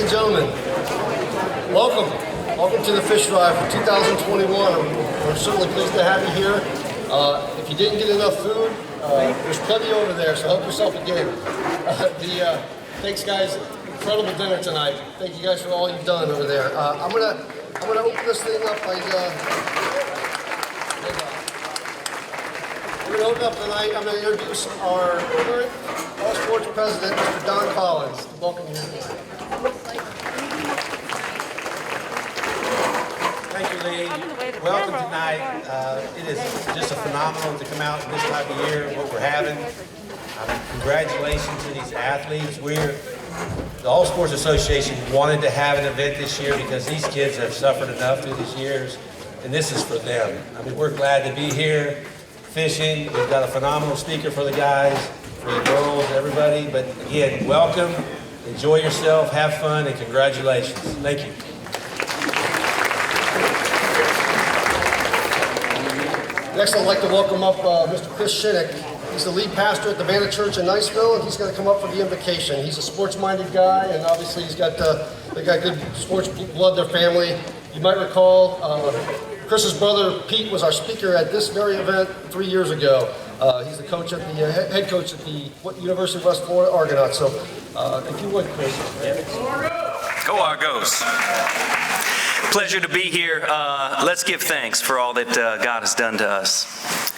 and gentlemen, welcome. Welcome to the Fish Drive for 2021. We're certainly pleased to have you here. If you didn't get enough food, there's plenty over there, so help yourself again. Thanks, guys. Incredible dinner tonight. Thank you guys for all you've done over there. I'm gonna open this thing up by. We're going to open up tonight. I'm going to introduce our current All Sports President, Mr. Don Collins. Welcome here. Thank you, Lee. Welcome tonight. It is just a phenomenal to come out this time of year, what we're having. Congratulations to these athletes. The All Sports Association wanted to have an event this year because these kids have suffered enough through these years, and this is for them. I mean, we're glad to be here. Fishing, we've got a phenomenal speaker for the guys, for the girls, everybody. But again, welcome, enjoy yourself, have fun, and congratulations. Thank you. Next, I'd like to welcome up Mr. Chris Shinnick. He's the lead pastor at the Vanna Church in Niceville, and he's going to come up for the invocation. He's a sports-minded guy, and obviously they got good sports blood, their family. You might recall Chris's brother Pete was our speaker at this very event 3 years ago. He's the coach at the head coach at the University of West Florida Argonauts. So, if you would, Chris. Go Argos! Pleasure to be here. Let's give thanks for all that God has done to us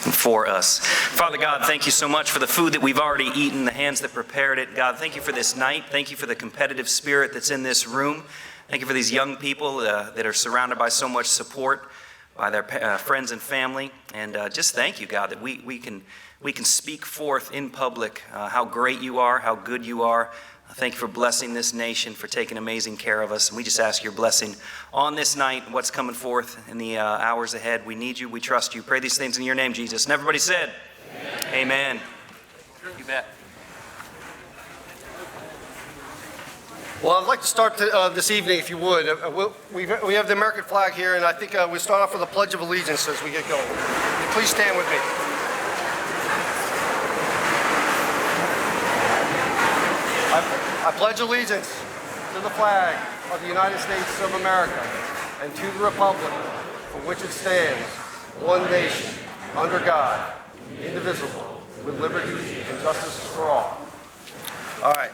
and for us. Father God, thank you so much for the food that we've already eaten, the hands that prepared it. God, thank you for this night. Thank you for the competitive spirit that's in this room. Thank you for these young people that are surrounded by so much support by their friends and family, and just thank you, God, that we can speak forth in public how great you are, how good you are. Thank you for blessing this nation, for taking amazing care of us, and we just ask your blessing on this night, what's coming forth in the hours ahead. We need you, we trust you. Pray these things in your name, Jesus. And everybody said, Amen. Amen. You bet. Well, I'd like to start this evening, if you would. We have the American flag here, and I think we start off with a Pledge of Allegiance as we get going. Will you please stand with me? I pledge allegiance to the flag of the United States of America and to the republic for which it stands, one nation, under God, indivisible, with liberty and justice for all. All right.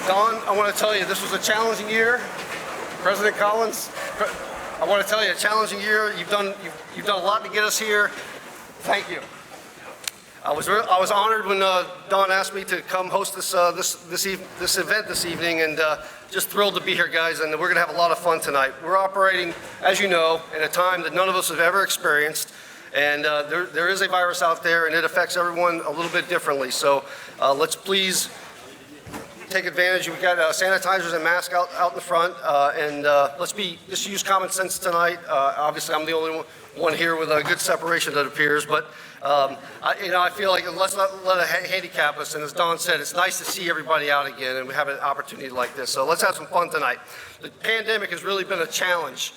Don, I want to tell you, this was a challenging year. President Collins, I want to tell you, a challenging year. You've done a lot to get us here. Thank you. I was honored when Don asked me to come host this event this evening, and just thrilled to be here, guys. And we're going to have a lot of fun tonight. We're operating, as you know, in a time that none of us have ever experienced. And there is a virus out there, and it affects everyone a little bit differently. So let's please take advantage. We've got sanitizers and masks out in the front, and just use common sense tonight. Obviously, I'm the only one here with a good separation, it appears, but I feel like let's not let it handicap us. And as Don said, it's nice to see everybody out again, and we have an opportunity like this. So let's have some fun tonight. The pandemic has really been a challenge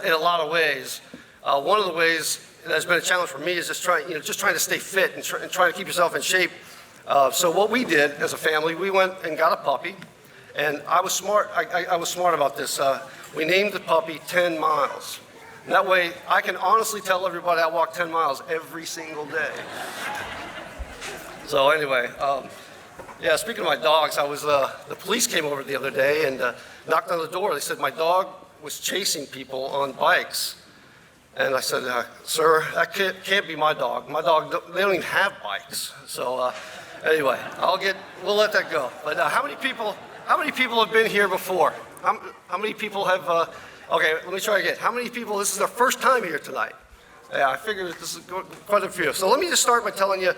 in a lot of ways. One of the ways that has been a challenge for me is just trying to stay fit and trying to keep yourself in shape. So what we did as a family, we went and got a puppy, and I was smart. I was smart about this. We named the puppy 10 Miles. And that way, I can honestly tell everybody I walk 10 miles every single day. So anyway, speaking of my dogs, the police came over the other day and knocked on the door. They said my dog was chasing people on bikes. And I said, sir, that can't be my dog. My dog, they don't even have bikes. So anyway, we'll let that go. But how many people have been here before? How many people have, okay, let me try again. How many people, this is their first time here tonight? Yeah, I figured this is quite a few. So let me just start by telling you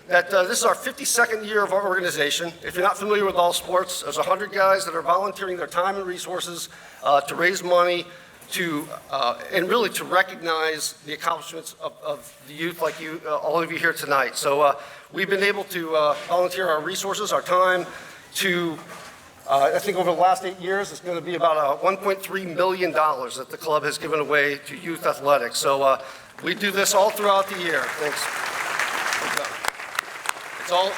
that this is our 52nd year of our organization. If you're not familiar with All Sports, there's 100 guys that are volunteering their time and resources to raise money and really to recognize the accomplishments of the youth like you, all of you here tonight. So we've been able to volunteer our resources, our time to, I think over the last 8 years, it's going to be about $1.3 million that the club has given away to youth athletics. So we do this all throughout the year. Thanks. It's all,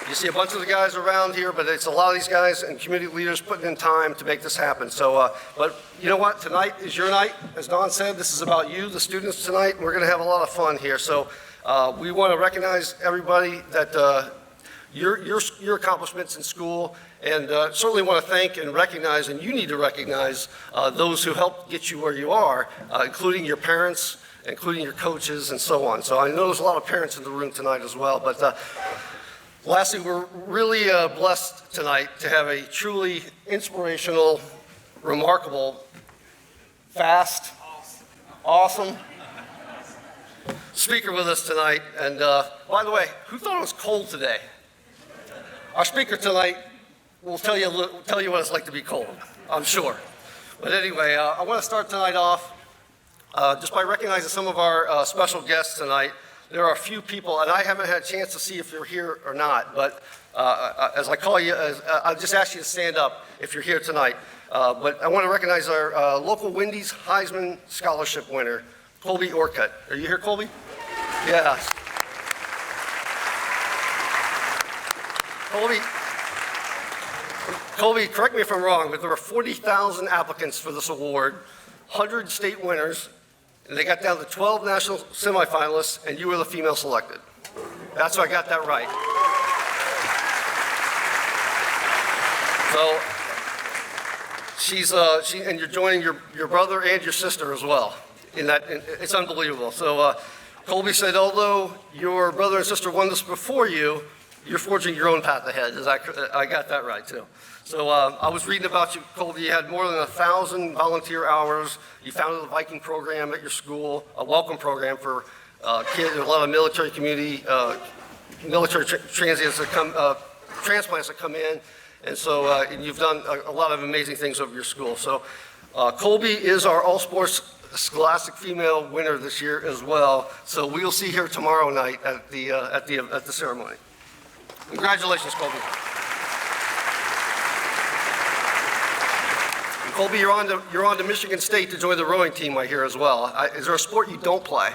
You see a bunch of the guys around here, but it's a lot of these guys and community leaders putting in time to make this happen. So, but you know what? Tonight is your night. As Don said, this is about you, the students tonight. We're going to have a lot of fun here. So we want to recognize everybody that your accomplishments in school, and certainly want to thank and recognize, and you need to recognize those who helped get you where you are, including your parents, including your coaches, and so on. So I know there's a lot of parents in the room tonight as well. But lastly, we're really blessed tonight to have a truly inspirational, remarkable, fast, awesome speaker with us tonight. And by the way, who thought it was cold today? Our speaker tonight will tell you what it's like to be cold, I'm sure. But anyway, I want to start tonight off just by recognizing some of our special guests tonight. There are a few people, and I haven't had a chance to see if you're here or not, but as I call you, I'll just ask you to stand up if you're here tonight. But I want to recognize our local Wendy's Heisman Scholarship winner, Colby Orcutt. Are you here, Colby? Yeah. Colby, correct me if I'm wrong, but there were 40,000 applicants for this award, 100 state winners, and they got down to 12 national semifinalists, and you were the female selected. That's why I got that right. So and you're joining your brother and your sister as well. It's unbelievable. So Colby said, although your brother and sister won this before you, you're forging your own path ahead. I got that right too. So I was reading about you, Colby. You had more than 1,000 volunteer hours. You founded a Viking program at your school, a welcome program for kids, a lot of military community, military transplants that come in. And so and you've done a lot of amazing things over your school. So Colby is our all sports Scholastic female winner this year as well. So we'll see her tomorrow night at the ceremony. Congratulations, Colby. And Colby, you're on to Michigan State to join the rowing team, I hear as well. Is there a sport you don't play?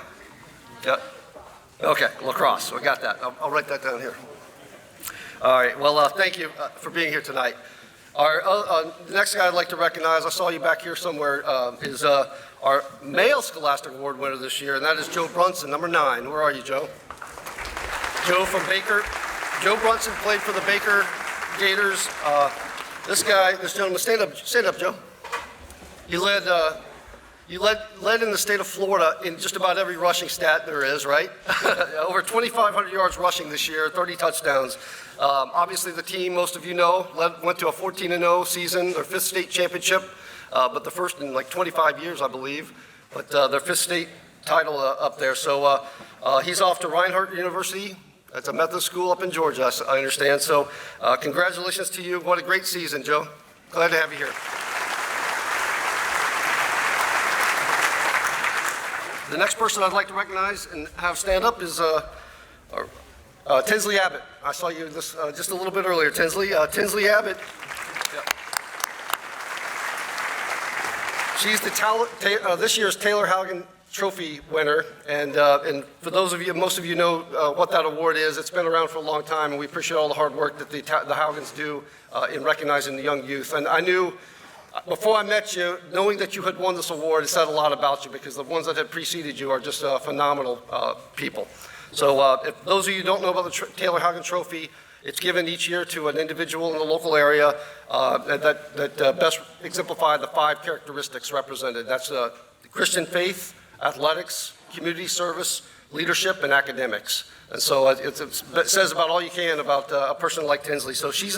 Yeah. Okay, lacrosse. So I got that. I'll write that down here. All right. Well, thank you for being here tonight. The next guy I'd like to recognize, I saw you back here somewhere, is our male Scholastic Award winner this year, and that is Joe Brunson, number 9. Where are you, Joe? Joe from Baker. Joe Brunson played for the Baker Gators. This gentleman, stand up, Joe. You led in the state of Florida in just about every rushing stat there is, right? Over 2,500 yards rushing this year, 30 touchdowns. Obviously, the team, most of you know, went to a 14-0 season, their 5th state championship, but the first in like 25 years, I believe. But their 5th state title up there. So he's off to Reinhardt University. That's a Methodist school up in Georgia, I understand. So congratulations to you. What a great season, Joe. Glad to have you here. The next person I'd like to recognize and have stand up is Tinsley Abbott. I saw you just a little bit earlier, Tinsley. Tinsley Abbott. Yep. She's this year's Taylor Haugen Trophy winner, and for those of you, most of you know what that award is. It's been around for a long time, and we appreciate all the hard work that the Haugens do in recognizing the young youth. And I knew, before I met you, knowing that you had won this award, it said a lot about you, because the ones that had preceded you are just phenomenal people. So if those of you who don't know about the Taylor Haugen Trophy, it's given each year to an individual in the local area that best exemplify the 5 characteristics represented. That's Christian faith, athletics, community service, leadership, and academics. And so it says about all you can about a person like Tinsley. So she's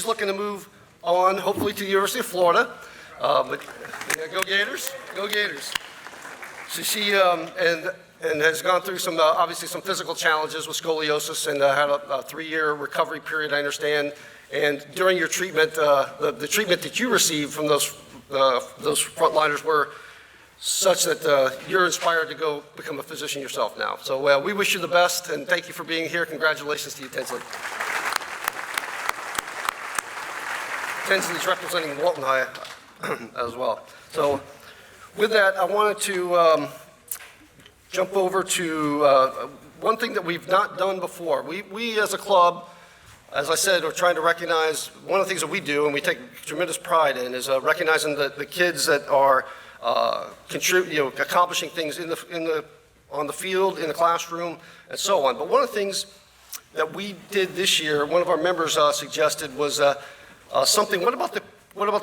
looking to move on, hopefully, to the University of Florida. But go Gators, go Gators. So she and has gone through obviously some physical challenges with scoliosis, and had a 3-year recovery period, I understand. And during your treatment, the treatment that you received from those frontliners were such that you're inspired to go become a physician yourself now. So we wish you the best, and thank you for being here. Congratulations to you, Tinsley. Tinsley's representing Walton High as well. So with that, I wanted to jump over to one thing that we've not done before. We as a club as I said, we're trying to recognize, one of the things that we do and we take tremendous pride in is recognizing the kids that are accomplishing things on the field, in the classroom, and so on. But one of the things that we did this year, one of our members suggested was something. What about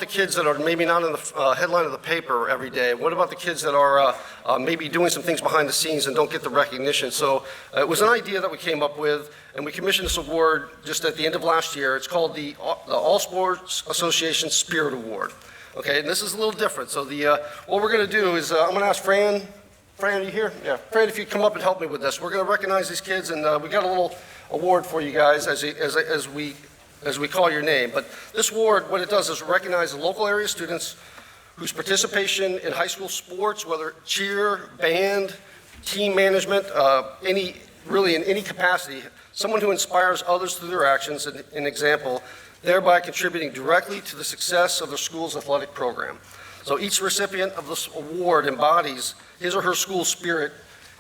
the kids that are maybe not in the headline of the paper every day? What about the kids that are maybe doing some things behind the scenes and don't get the recognition? So it was an idea that we came up with, and we commissioned this award just at the end of last year. It's called the All Sports Association Spirit Award. Okay, and this is a little different. So what we're going to do is I'm going to ask Fran. Fran, are you here? Yeah. Fran, if you come up and help me with this. We're going to recognize these kids, and we got a little award for you guys as we call your name. But this award, what it does is recognize the local area students whose participation in high school sports, whether cheer, band, team management, really in any capacity, someone who inspires others through their actions, an example, thereby contributing directly to the success of their school's athletic program. So each recipient of this award embodies his or her school spirit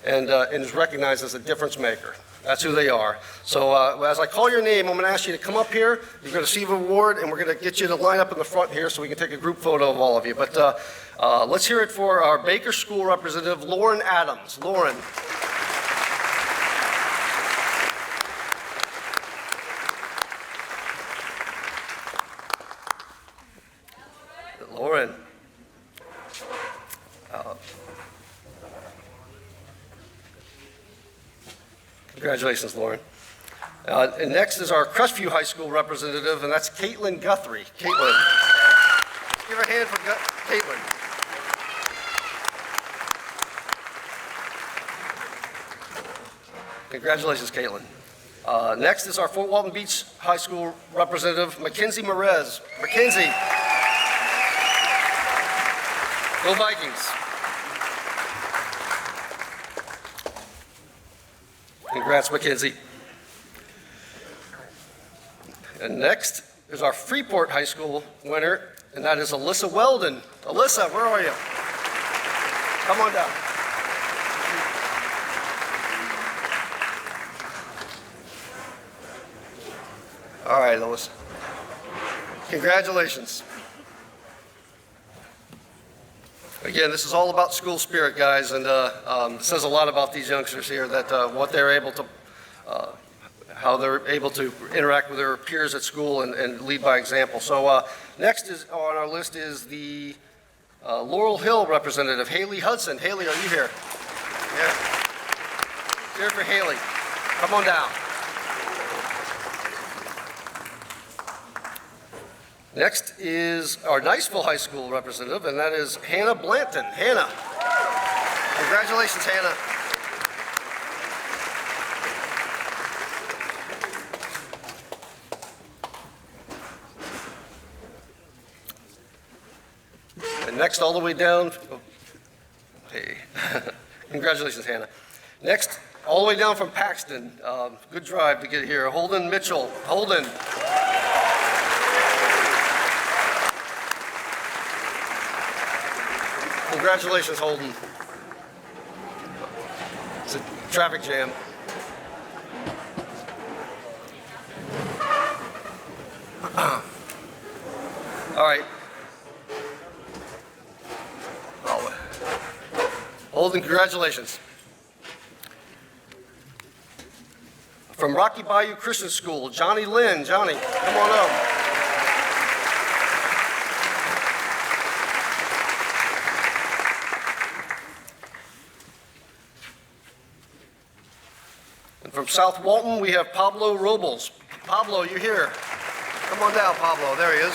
and is recognized as a difference maker. That's who they are. So as I call your name, I'm going to ask you to come up here. You're going to receive an award, and we're going to get you to line up in the front here so we can take a group photo of all of you. But let's hear it for our Baker School representative, Lauren Adams. Lauren. Lauren. Congratulations, Lauren. And next is our Crestview High School representative, and that's Caitlin Guthrie. Caitlin. Give her a hand for Caitlin. Congratulations, Caitlin. Next is our Fort Walton Beach High School representative, Mackenzie Merez. Mackenzie. Go Vikings. Congrats, Mackenzie. And next is our Freeport High School winner, and that is Alyssa Weldon. Alyssa, where are you? Come on down. All right, Alyssa. Congratulations. Again, this is all about school spirit, guys, and it says a lot about these youngsters here, that what they're able to, how they're able to interact with their peers at school and lead by example. So next is on our list is the Laurel Hill representative, Haley Hudson. Haley, are you here? Yeah. Here for Haley. Come on down. Next is our Niceville High School representative, and that is Hannah Blanton. Hannah. Congratulations, Hannah. And next, all the way down, hey, congratulations, Hannah. Next, all the way down from Paxton, good drive to get here, Holden Mitchell. Holden. Congratulations, Holden. It's a traffic jam. All right. Holden, congratulations. From Rocky Bayou Christian School, Johnny Lynn. Johnny, come on up. From South Walton, we have Pablo Robles. Pablo, you're here. Come on down, Pablo. There he is.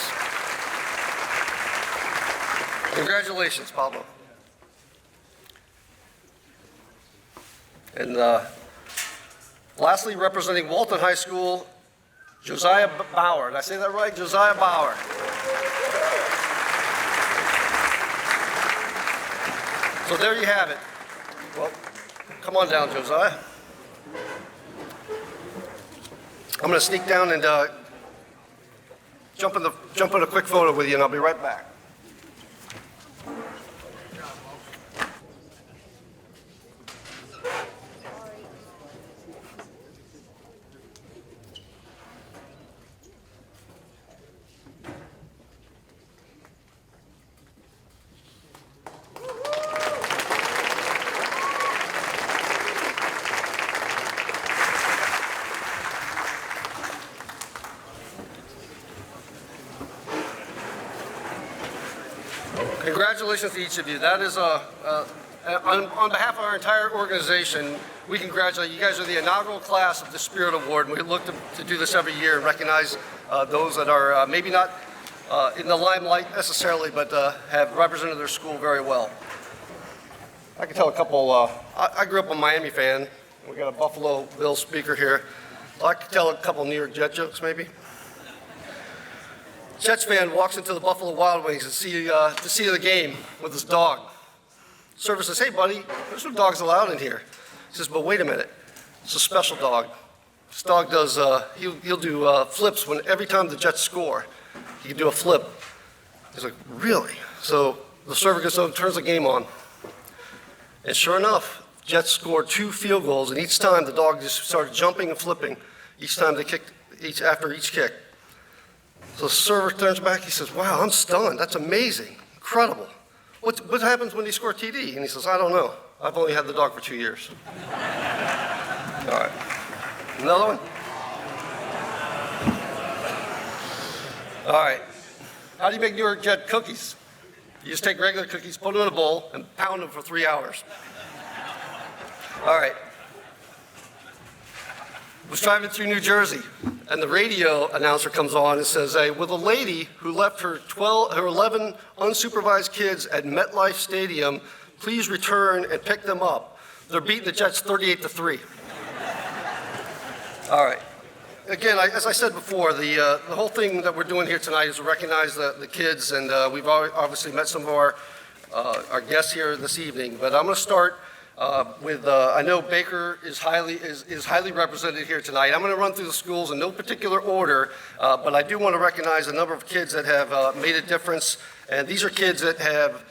Congratulations, Pablo. And lastly, representing Walton High School, Josiah Bauer. Did I say that right? Josiah Bauer. So there you have it. Well, come on down, Josiah. I'm going to sneak down and jump in a quick photo with you, and I'll be right back. Congratulations to each of you. That is on behalf of our entire organization, we congratulate you. You guys are the inaugural class of the Spirit Award, and we look to do this every year and recognize those that are maybe not in the limelight necessarily, but have represented their school very well. I can tell a couple, I grew up a Miami fan. We got a Buffalo Bills speaker here. I can tell a couple New York Jet jokes maybe. Jets fan walks into the Buffalo Wild Wings to see the game with his dog. Server says, "Hey buddy, there's no dogs allowed in here." He says, "But wait a minute, it's a special dog. This dog does, he'll do flips every time the Jets score. He can do a flip." He's like, "Really?" So the server goes over, turns the game on. And sure enough, Jets scored 2 field goals, and each time the dog just started jumping and flipping each time they kicked, after each kick. So the server turns back, he says, "Wow, I'm stunned. That's amazing, incredible. What happens when you score TD?" And he says, "I don't know. I've only had the dog for 2 years." All right, another one? All right, how do you make New York Jet cookies? You just take regular cookies, put them in a bowl, and pound them for 3 hours. All right. I was driving through New Jersey, and the radio announcer comes on and says, "Hey, with a lady who left her 11 unsupervised kids at MetLife Stadium, please return and pick them up. They're beating the Jets 38-3. All right. Again, as I said before, the whole thing that we're doing here tonight is to recognize the kids, and we've obviously met some of our guests here this evening. But I'm going to start with, I know Baker is highly represented here tonight. I'm going to run through the schools in no particular order, but I do want to recognize a number of kids that have made a difference, and these are kids that have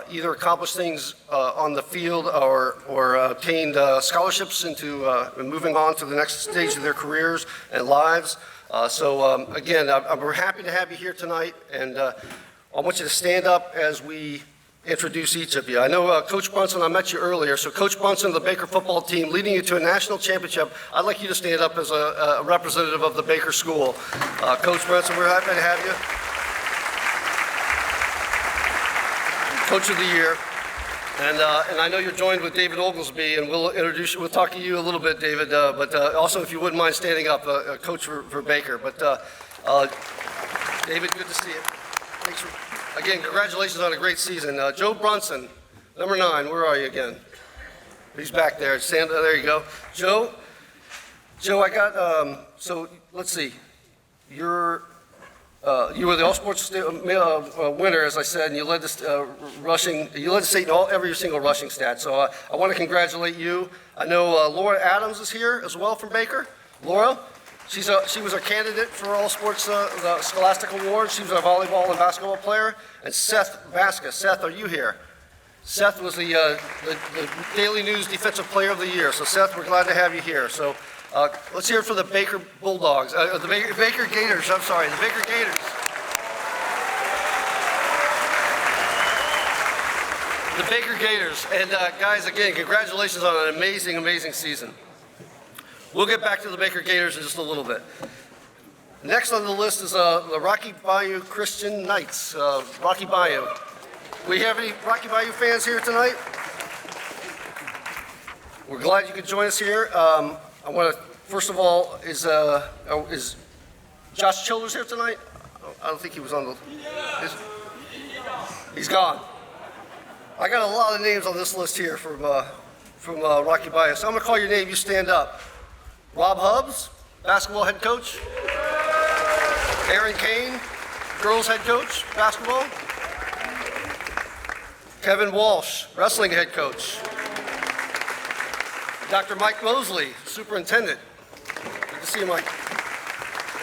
either accomplished things on the field or obtained scholarships into moving on to the next stage of their careers and lives. Again, we're happy to have you here tonight, and I want you to stand up as we introduce each of you. I know Coach Brunson, I met you earlier, so Coach Brunson of the Baker football team leading you to a national championship. I'd like you to stand up as a representative of the Baker School. Coach Brunson, we're happy to have you. Coach of the Year. And I know you're joined with David Oglesby, and we'll talk to you a little bit, David, but also if you wouldn't mind standing up, Coach for Baker. But David, good to see you. Thanks for, again, congratulations on a great season. Joe Brunson, number 9, where are you again? He's back there. There you go. Joe, I got, so let's see. You were the all-sports winner, as I said, and you led the rushing. You led the state in every single rushing stat. So I want to congratulate you. I know Laura Adams is here as well from Baker. Laura, she was a candidate for all sports, the Scholastic Award. She was a volleyball and basketball player. And Seth Vasquez. Seth, are you here? Seth was the Daily News Defensive Player of the Year. So Seth, we're glad to have you here. So. Let's hear it for the Baker Bulldogs, the Baker Gators, I'm sorry, the Baker Gators. The Baker Gators. And guys, again, congratulations on an amazing, amazing season. We'll get back to the Baker Gators in just a little bit. Next on the list is the Rocky Bayou Christian Knights, Rocky Bayou. We have any Rocky Bayou fans here tonight? We're glad you could join us here. I want to, first of all, is Josh Childers here tonight? I don't think he was on the, he's gone. I got a lot of names on this list here from Rocky Bayou. So I'm going to call your name, you stand up. Rob Hubbs, basketball head coach. Aaron Kane, girls head coach, basketball. Kevin Walsh, wrestling head coach. Dr. Mike Mosley, superintendent. Good to see you, Mike.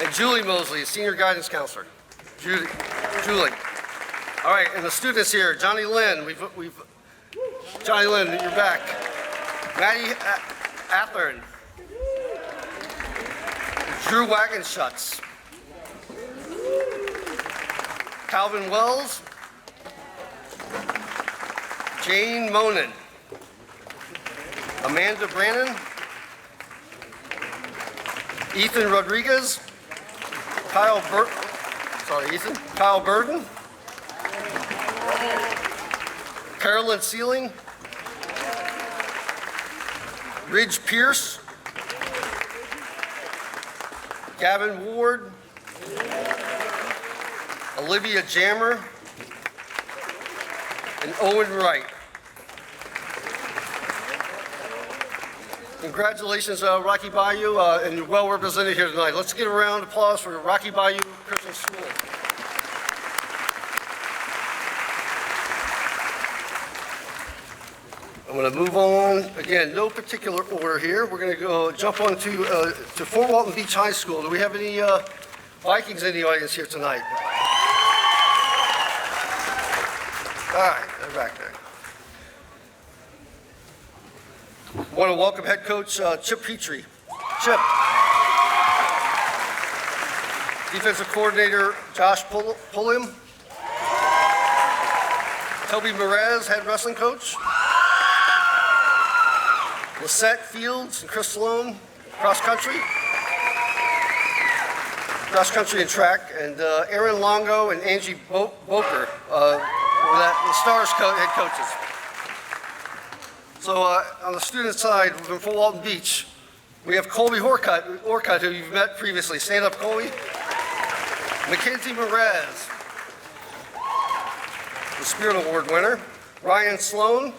And Julie Mosley, senior guidance counselor. Julie. All right, and the students here, Johnny Lynn. Johnny Lynn, you're back. Maddie Athern. Drew Wagenschutz. Calvin Wells. Jane Monin. Amanda Brannon, Ethan Rodriguez, Kyle Burden, Carolyn Sealing, Ridge Pierce, Gavin Ward, Olivia Jammer, and Owen Wright. Congratulations, Rocky Bayou, and you're well represented here tonight. Let's get a round of applause for Rocky Bayou Christian School. I'm going to move on. Again, no particular order here. We're going to go jump on to Fort Walton Beach High School. Do we have any Vikings in the audience here tonight? All right, they're back there. I want to welcome head coach Chip Petrie. Chip. Defensive coordinator Josh Pulliam. Toby Merez, head wrestling coach. Lisette Fields and Chris Sloan, cross country and track, and Aaron Longo and Angie Boker, the Stars head coaches. So on the student side, from Fort Walton Beach, we have Colby Orcutt, who you've met previously. Stand up, Colby. Mackenzie Merez, the Spirit Award winner. Ryan Sloan.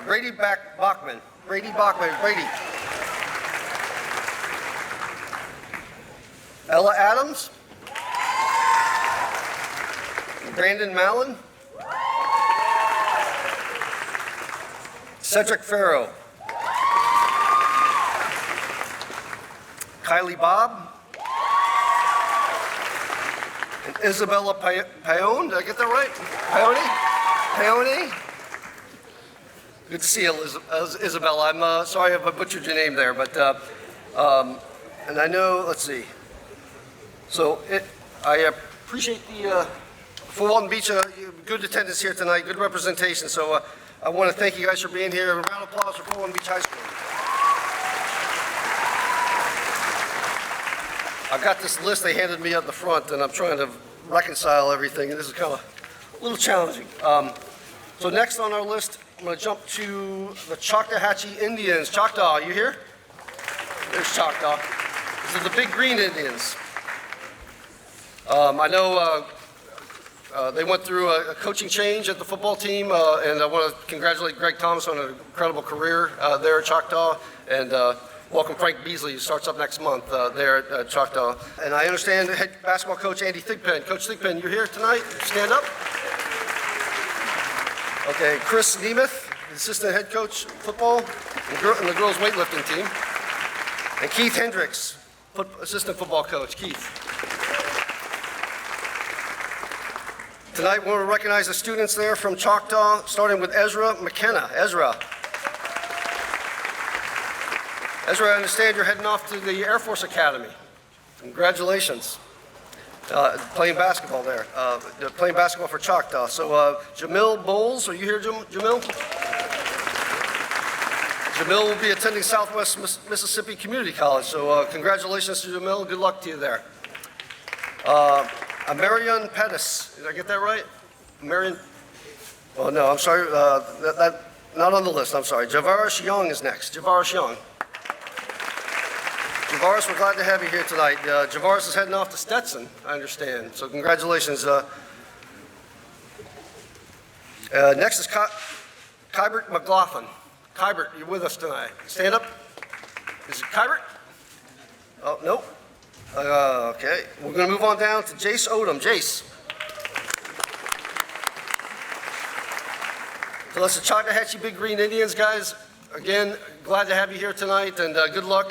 Brady Bachman. Brady. Ella Adams. Brandon Mallon. Cedric Farrow. Kylie Bobb. And Isabella Paone. Did I get that right? Paone? Good to see you, Isabella. I'm sorry if I butchered your name there, but and I know. Let's see. So I appreciate the Fort Walton Beach good attendance here tonight, good representation. So I want to thank you guys for being here. A round of applause for Fort Walton Beach High School. I've got this list they handed me at the front, and I'm trying to reconcile everything, and this is kind of a little challenging. So next on our list, I'm going to jump to the Choctawhatchee Indians. Choctaw, you here? There's Choctaw. These are the Big Green Indians. I know they went through a coaching change at the football team, and I want to congratulate Greg Thomas on an incredible career there at Choctaw, and welcome Frank Beasley, who starts up next month there at Choctaw. And I understand head basketball coach Andy Thigpen. Coach Thigpen, you're here tonight? Stand up. Okay, Chris Nemeth, assistant head coach football and the girls weightlifting team. And Keith Hendricks, assistant football coach. Keith. Tonight we want to recognize the students there from Choctaw, starting with Ezra McKenna. Ezra, I understand you're heading off to the Air Force Academy. Congratulations. Playing basketball there. Playing basketball for Choctaw. So Jamil Bowles, are you here, Jamil? Jamil will be attending Southwest Mississippi Community College. So congratulations to Jamil. Good luck to you there. Marion Pettis, did I get that right? Marion? Oh no, I'm sorry. Not on the list. I'm sorry. Javaris Young is next. Javaris Young. Javaris, we're glad to have you here tonight. Javaris is heading off to Stetson, I understand. So congratulations. Next is Kybert McLaughlin. Kybert, you're with us tonight. Stand up. Is it Kybert? Oh, nope. Okay. We're going to move on down to Jace Odom. Jace. So that's the Choctawhatchee Big Green Indians, guys. Again, glad to have you here tonight, and good luck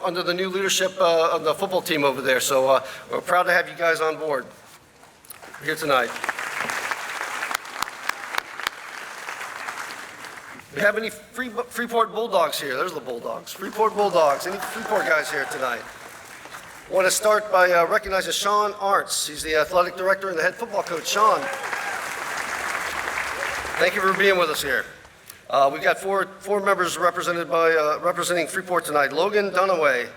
under the new leadership of the football team over there. So we're proud to have you guys on board here tonight. We have any Freeport Bulldogs here? There's the Bulldogs. Freeport Bulldogs. Any Freeport guys here tonight? I want to start by recognizing Sean Arntz. He's the athletic director and the head football coach. Sean, thank you for being with us here. We've got four members representing Freeport tonight. Logan Dunaway.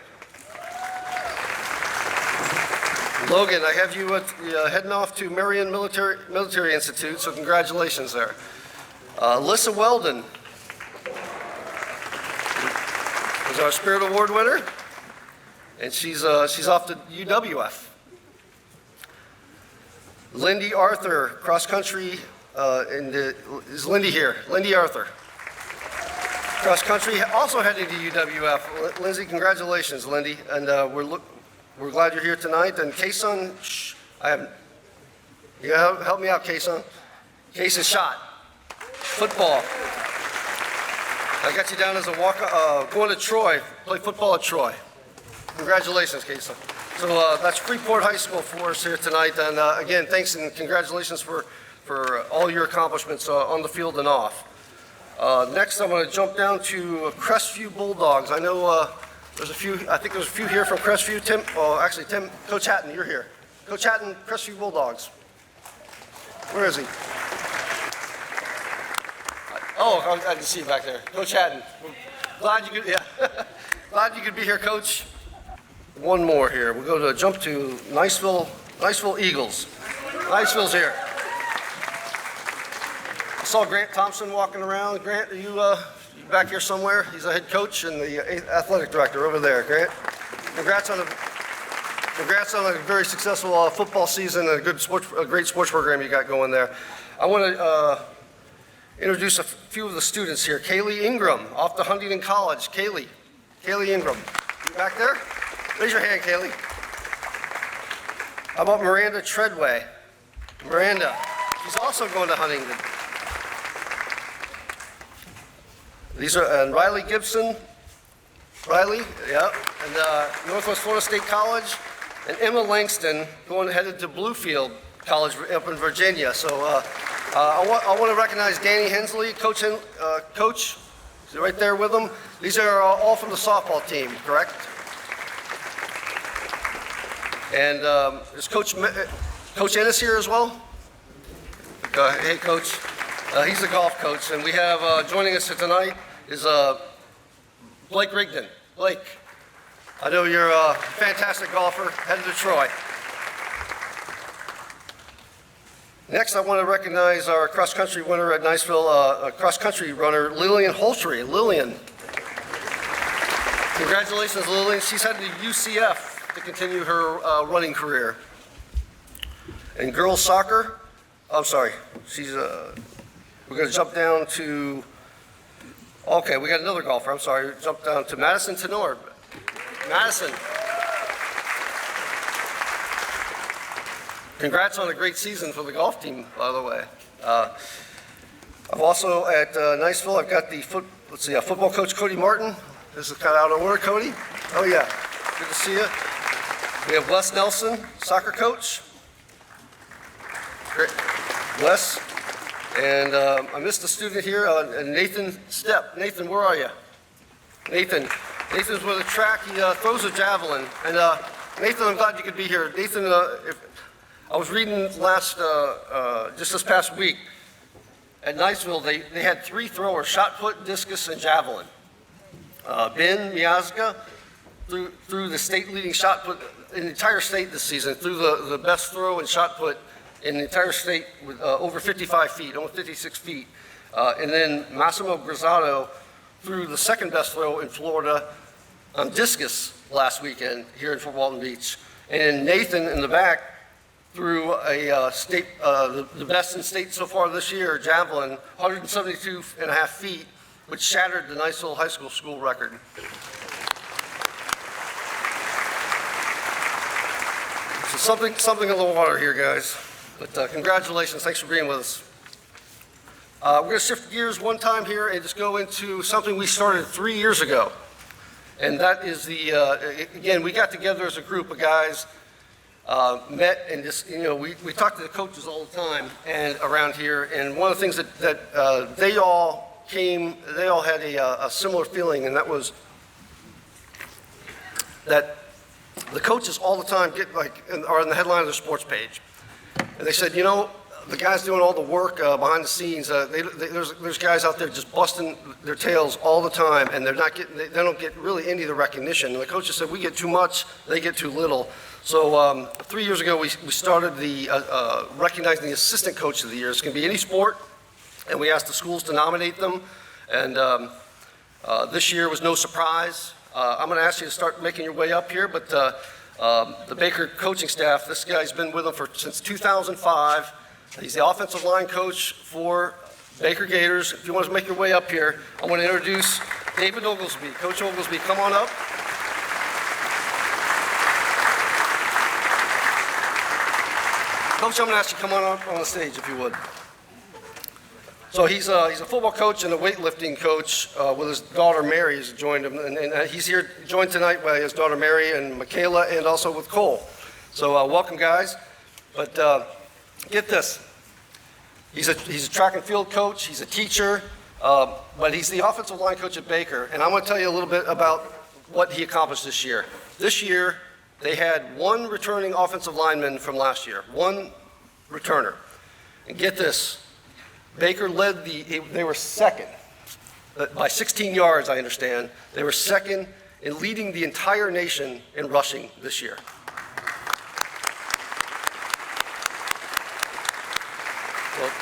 Logan, I have you heading off to Marion Military Institute, so congratulations there. Alyssa Weldon is our Spirit Award winner, and she's off to UWF. Lindy Arthur, cross country, is Lindy here? Lindy Arthur. Cross country, also heading to UWF. Lindsay, congratulations, Lindy, and we're glad you're here tonight. And Kason, you gotta help me out, Kason. Kason shot, football. I got you down as a going to Troy, play football at Troy. Congratulations, Kason. So that's Freeport High School for us here tonight. And again, thanks and congratulations for all your accomplishments on the field and off. Next, I'm going to jump down to Crestview Bulldogs. I know there's a few, I think there's a few here from Crestview. Tim, Coach Hatton, you're here. Coach Hatton, Crestview Bulldogs. Where is he? Oh, I can see you back there. Coach Hatton. Glad you could, glad you could be here, Coach. One more here. We'll go to jump to Niceville Eagles. Niceville's here. I saw Grant Thompson walking around. Grant, are you back here somewhere? He's a head coach and the athletic director over there. Grant, congrats on a very successful football season and a great sports program you got going there. I want to introduce a few of the students here. Kaylee Ingram, off to Huntington College. Kaylee Ingram, you back there? Raise your hand, Kaylee. How about Miranda Treadway? Miranda, she's also going to Huntington. These are, and Riley Gibson, and Northwest Florida State College, and Emma Langston headed to Bluefield College up in Virginia. So I want to recognize Danny Hensley, Coach, is right there with them. These are all from the softball team, correct? And is Coach Ennis here as well? Hey, Coach. He's the golf coach, and we have joining us tonight is Blake Rigdon. Blake, I know you're a fantastic golfer, headed to Troy. Next, I want to recognize our cross-country winner at Niceville, cross-country runner Lillian Holtry. Lillian. Congratulations, Lillian. She's headed to UCF to continue her running career. And girls soccer, we're going to jump down to, okay, we got another golfer, I'm sorry, jump down to Madison Tenor. Madison. Congrats on a great season for the golf team, by the way. I've also at Niceville, I've got the football coach Cody Martin. This is kind of out of order, Cody. Oh yeah, good to see you. We have Wes Nelson, soccer coach. Great. Wes. And I missed a student here, Nathan Stepp. Nathan, where are you? Nathan's with the track. He throws a javelin. And Nathan, I'm glad you could be here. Nathan, I was reading just this past week, at Niceville, they had 3 throwers, shot put, discus, and javelin. Ben Miazga threw the state leading shot put in the entire state this season, threw the best throw and shot put in the entire state with over 55 feet, almost 56 feet. And then Massimo Grizzato threw the second best throw in Florida on discus last weekend here in Fort Walton Beach. And Nathan in the back threw a the best in state so far this year, javelin, 172 and a half feet, which shattered the Niceville High School record. So something in the water here, guys. But congratulations, thanks for being with us. We're going to shift gears one time here and just go into something we started 3 years ago. And that is again, we got together as a group of guys, met and just, we talked to the coaches all the time and around here. And one of the things that they all had a similar feeling, and that was that the coaches all the time are on the headline of the sports page. And they said, the guys doing all the work behind the scenes, there's guys out there just busting their tails all the time, and they don't get really any of the recognition. And the coaches said, we get too much, they get too little. So 3 years ago, we started the recognizing the assistant coach of the year. It's going to be any sport, and we asked the schools to nominate them. And this year was no surprise. I'm going to ask you to start making your way up here, but the Baker coaching staff, this guy's been with them since 2005. He's the offensive line coach for Baker Gators. If you want to make your way up here, I want to introduce David Oglesby. Coach Oglesby, come on up. Coach, I'm going to ask you to come on up on the stage if you would. So he's a football coach and a weightlifting coach with his daughter Mary has joined him, and he's here joined tonight by his daughter Mary and Michaela, and also with Cole. So welcome, guys. But get this, he's a track and field coach, he's a teacher, but he's the offensive line coach at Baker, and I'm going to tell you a little bit about what he accomplished this year. This year, they had one returning offensive lineman from last year, one returner. And get this, Baker led they were second, by 16 yards, I understand. They were second in leading the entire nation in rushing this year.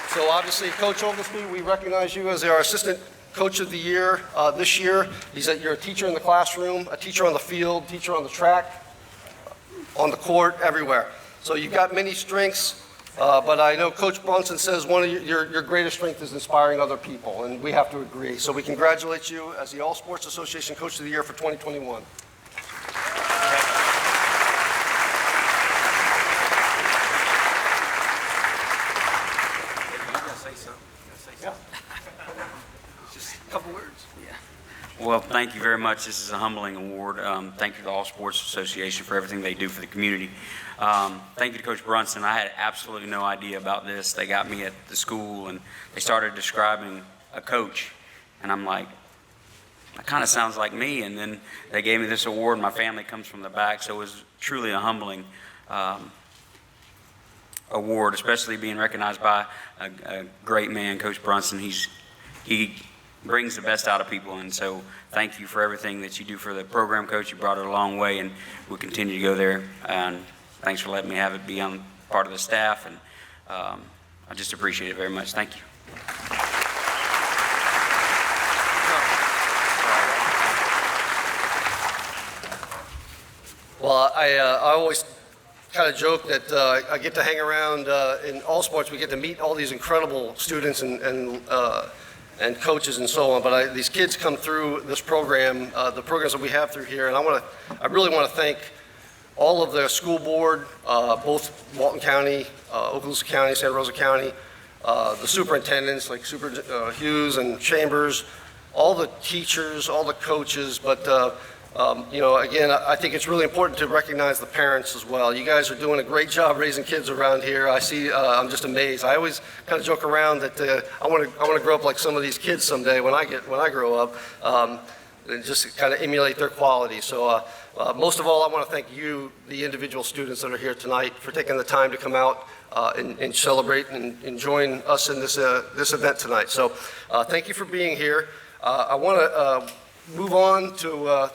So obviously, Coach Oglesby, we recognize you as our assistant coach of the year this year. You're a teacher in the classroom, a teacher on the field, teacher on the track, on the court, everywhere. So you've got many strengths. But I know Coach Brunson says one of your greatest strengths is inspiring other people, and we have to agree. So we congratulate you as the All Sports Association Coach of the Year for 2021. Just a couple words. Well, thank you very much. This is a humbling award. Thank you to the All Sports Association for everything they do for the community. Thank you to Coach Brunson. I had absolutely no idea about this. They got me at the school and they started describing a coach, and I'm like, that kind of sounds like me. And then they gave me this award. My family comes from the back, so it was truly a humbling award, especially being recognized by a great man, Coach Brunson. He brings the best out of people, and so thank you for everything that you do for the program, Coach. You brought it a long way, and we'll continue to go there. And thanks for letting me have it be on part of the staff, and I just appreciate it very much. Thank you. Well, I always kind of joke that I get to hang around in all sports. We get to meet all these incredible students and coaches and so on. But these kids come through this program, the programs that we have through here, and I really want to thank all of the school board, both Walton County, Okaloosa County, Santa Rosa County, the superintendents like Super Hughes and Chambers, all the teachers, all the coaches, but again, I think it's really important to recognize the parents as well. You guys are doing a great job raising kids around here. I see, I'm just amazed. I always kind of joke around that I want to grow up like some of these kids someday when I grow up, and just kind of emulate their quality. So most of all, I want to thank you, the individual students that are here tonight, for taking the time to come out and celebrate and join us in this event tonight. So thank you for being here. I want to move on to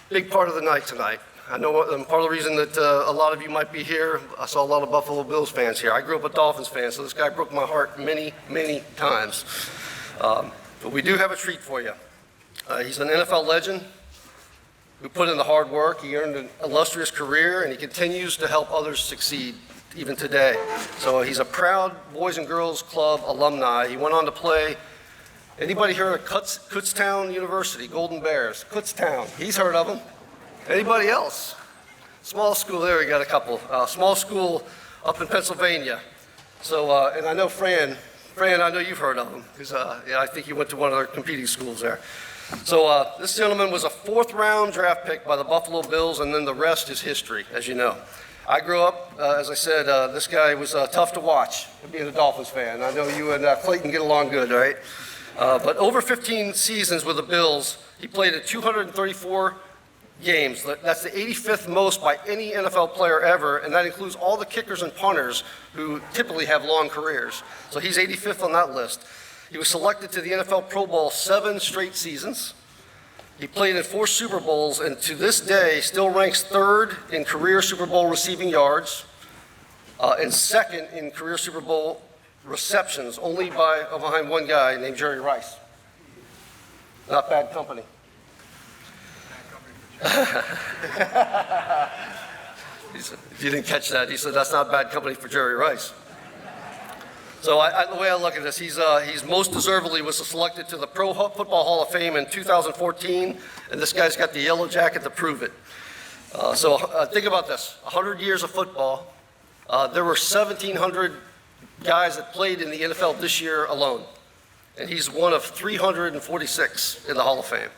big part of the night tonight. I know part of the reason that a lot of you might be here, I saw a lot of Buffalo Bills fans here. I grew up a Dolphins fan, so this guy broke my heart many, many times. But we do have a treat for you. He's an NFL legend who put in the hard work. He earned an illustrious career, and he continues to help others succeed even today. So he's a proud Boys and Girls Club alumni. He went on to play. Anybody heard of Kutztown University, Golden Bears? Kutztown, he's heard of them. Anybody else? Small school, there we got a couple. Small school up in Pennsylvania. So, and I know Fran, I know you've heard of him, because I think you went to one of their competing schools there. So this gentleman was a 4th round draft pick by the Buffalo Bills, and then the rest is history, as you know. I grew up, as I said, this guy was tough to watch, being a Dolphins fan. I know you and Clayton get along good, right? But over 15 seasons with the Bills, he played in 234 games. That's the 85th most by any NFL player ever, and that includes all the kickers and punters who typically have long careers. So he's 85th on that list. He was selected to the NFL Pro Bowl 7 straight seasons. He played in 4 Super Bowls, and to this day still ranks 3rd in career Super Bowl receiving yards, and 2nd in career Super Bowl receptions, only behind one guy named Jerry Rice. Not bad company. If you didn't catch that, he said that's not bad company for Jerry Rice. So the way I look at this, he's most deservedly was selected to the Pro Football Hall of Fame in 2014, and this guy's got the yellow jacket to prove it. So think about this, 100 years of football. There were 1,700 guys that played in the NFL this year alone, and he's one of 346 in the Hall of Fame.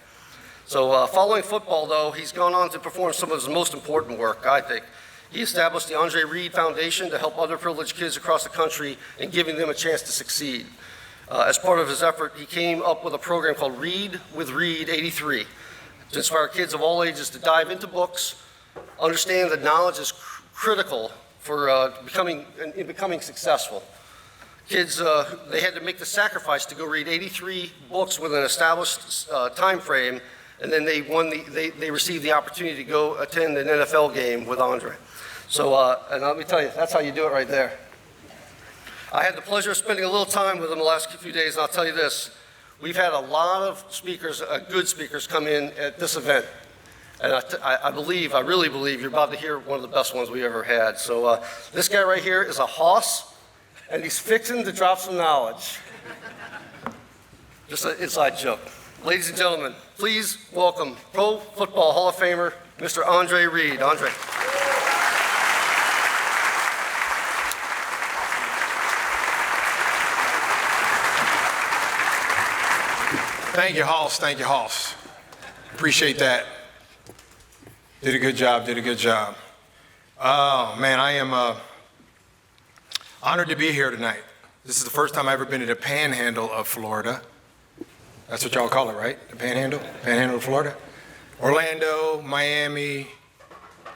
So following football, though, he's gone on to perform some of his most important work, I think. He established the Andre Reed Foundation to help underprivileged kids across the country and giving them a chance to succeed. As part of his effort, he came up with a program called Read with Reed 83 to inspire kids of all ages to dive into books, understand that knowledge is critical for becoming successful. Kids, they had to make the sacrifice to go read 83 books with an established time frame, and then they received the opportunity to go attend an NFL game with Andre. So, and let me tell you, that's how you do it right there. I had the pleasure of spending a little time with him the last few days, and I'll tell you this, we've had a lot of speakers, good speakers come in at this event. And I really believe you're about to hear one of the best ones we ever had. So this guy right here is a hoss, and he's fixing to drop some knowledge. Just an inside joke. Ladies and gentlemen, please welcome Pro Football Hall of Famer, Mr. Andre Reed. Andre. Thank you, Hoss. Thank you, Hoss. Appreciate that. Did a good job, did a good job. Oh, man, I am honored to be here tonight. This is the first time I've ever been to the Panhandle of Florida. That's what y'all call it, right? The Panhandle? Panhandle of Florida? Orlando, Miami,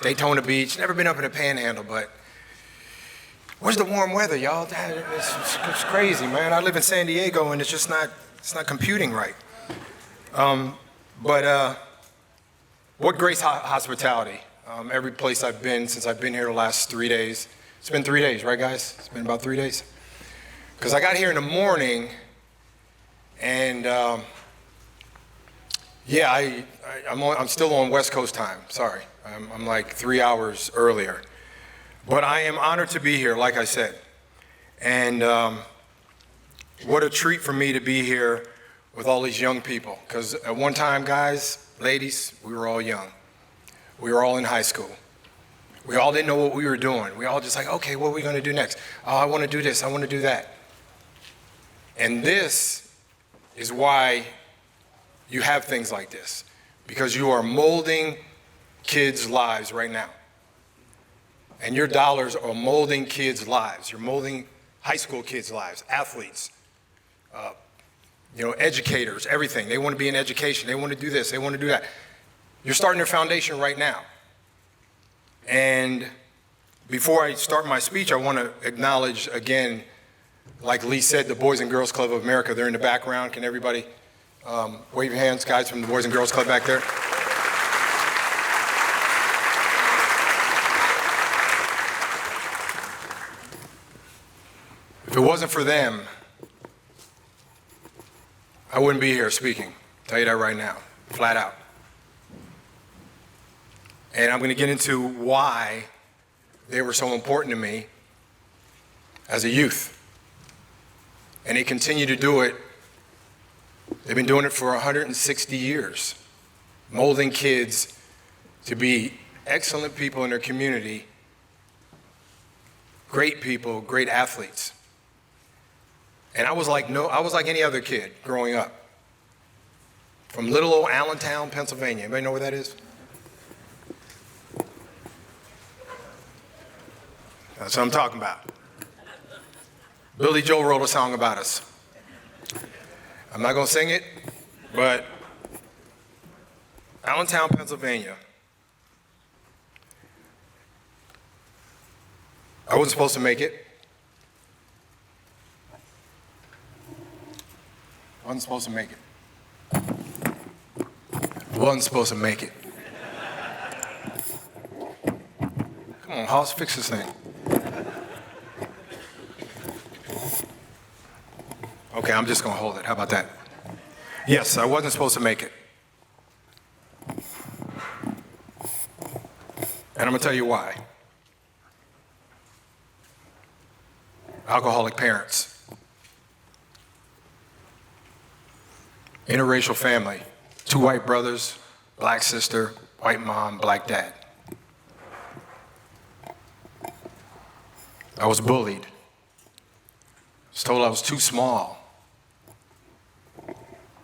Daytona Beach. Never been up in the Panhandle, but where's the warm weather, y'all? It's crazy, man. I live in San Diego, and it's not computing right. What grace hospitality. Every place I've been since I've been here the last 3 days. It's been 3 days, right guys? It's been about 3 days. Because I got here in the morning and I'm still on West Coast time, sorry. I'm like 3 hours earlier. But I am honored to be here, like I said. And what a treat for me to be here with all these young people. Because at one time, guys, ladies, we were all young. We were all in high school. We all didn't know what we were doing. We all just like, okay, what are we going to do next? Oh, I want to do this. I want to do that. And this is why you have things like this. Because you are molding kids' lives right now. And your dollars are molding kids' lives. You're molding high school kids' lives, athletes, educators, everything. They want to be in education. They want to do this. They want to do that. You're starting their foundation right now. And before I start my speech, I want to acknowledge again, like Lee said, the Boys and Girls Club of America. They're in the background. Can everybody wave your hands, guys, from the Boys and Girls Club back there? If it wasn't for them, I wouldn't be here speaking. I'll tell you that right now, flat out. And I'm going to get into why they were so important to me as a youth. And they continue to do it. They've been doing it for 160 years, molding kids to be excellent people in their community, great people, great athletes. And I was like any other kid growing up. From little old Allentown, Pennsylvania. Anybody know where that is? That's what I'm talking about. Billy Joel wrote a song about us. I'm not going to sing it, but Allentown, Pennsylvania, I wasn't supposed to make it. Wasn't supposed to make it. Wasn't supposed to make it. Come on, Hoss, fix this thing. Okay, I'm just gonna hold it. How about that? Yes, I wasn't supposed to make it. And I'm gonna tell you why. Alcoholic parents. Interracial family. 2 white brothers, black sister, white mom, black dad. I was bullied. Was told I was too small.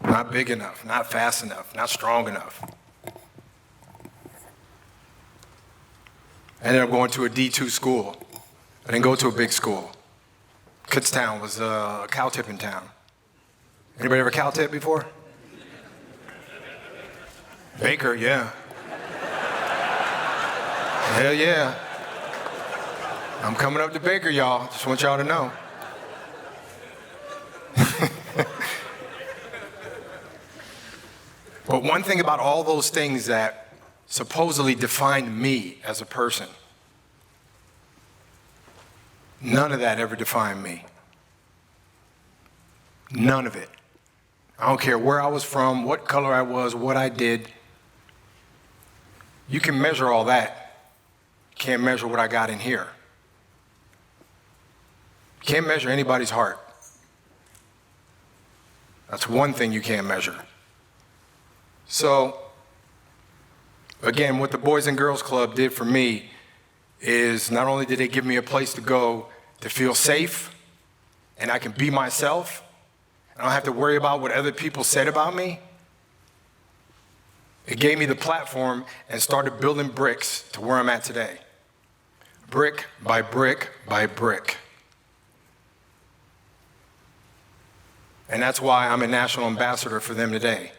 Not big enough, not fast enough, not strong enough. I ended up going to a D2 school. I didn't go to a big school. Kutztown was a cow tipping town. Anybody ever cow tip before? Baker, yeah. Hell yeah. I'm coming up to Baker, y'all. Just want y'all to know. But one thing about all those things that supposedly defined me as a person, none of that ever defined me. None of it. I don't care where I was from, what color I was, what I did. You can measure all that. You can't measure what I got in here. You can't measure anybody's heart. That's one thing you can't measure. So, again, what the Boys and Girls Club did for me is not only did they give me a place to go to feel safe and I can be myself, I don't have to worry about what other people said about me. It gave me the platform and started building bricks to where I'm at today. Brick by brick by brick. And that's why I'm a national ambassador for them today.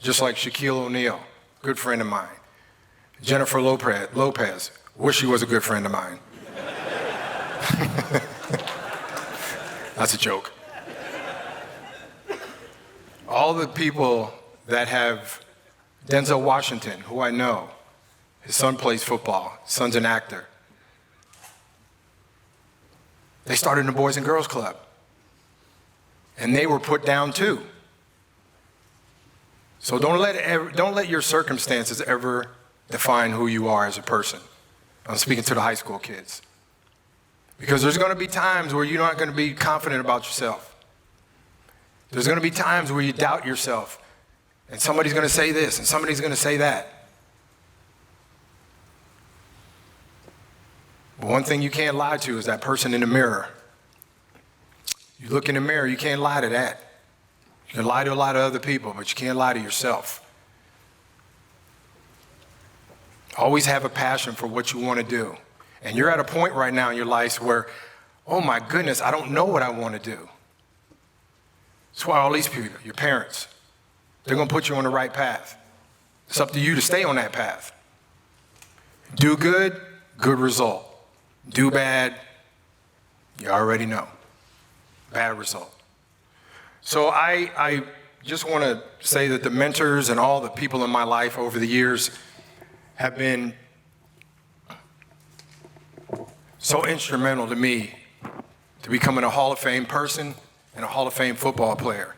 Just like Shaquille O'Neal, good friend of mine. Jennifer Lopez, wish she was a good friend of mine. That's a joke. All the people that have Denzel Washington, who I know, his son plays football, his son's an actor. They started in the Boys and Girls Club. And they were put down too. So don't let your circumstances ever define who you are as a person. I'm speaking to the high school kids. Because there's going to be times where you're not going to be confident about yourself. There's going to be times where you doubt yourself. And somebody's going to say this and somebody's going to say that. But one thing you can't lie to is that person in the mirror. You look in the mirror, you can't lie to that. You can lie to a lot of other people, but you can't lie to yourself. Always have a passion for what you want to do. And you're at a point right now in your life where, oh my goodness, I don't know what I want to do. That's why all these people, your parents, they're going to put you on the right path. It's up to you to stay on that path. Do good, good result. Do bad, you already know. Bad result. So I just want to say that the mentors and all the people in my life over the years have been so instrumental to me to becoming a Hall of Fame person and a Hall of Fame football player.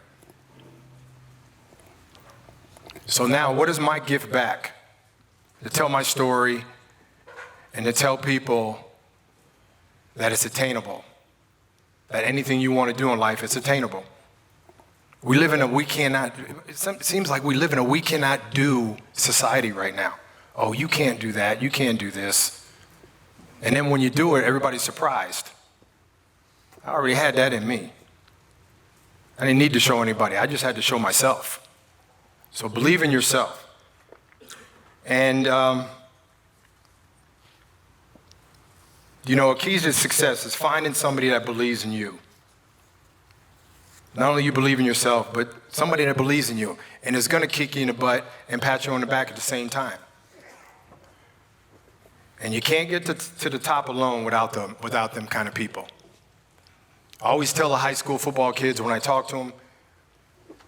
So now, what is my gift back? To tell my story and to tell people that it's attainable, that anything you want to do in life, it's attainable. We live in a we cannot, it seems like we live in a we cannot do society right now. Oh, you can't do that, you can't do this. And then when you do it, everybody's surprised. I already had that in me. I didn't need to show anybody, I just had to show myself. So believe in yourself. And, you know, a key to success is finding somebody that believes in you. Not only you believe in yourself, but somebody that believes in you and is going to kick you in the butt and pat you on the back at the same time. And you can't get to the top alone without them kind of people. I always tell the high school football kids when I talk to them,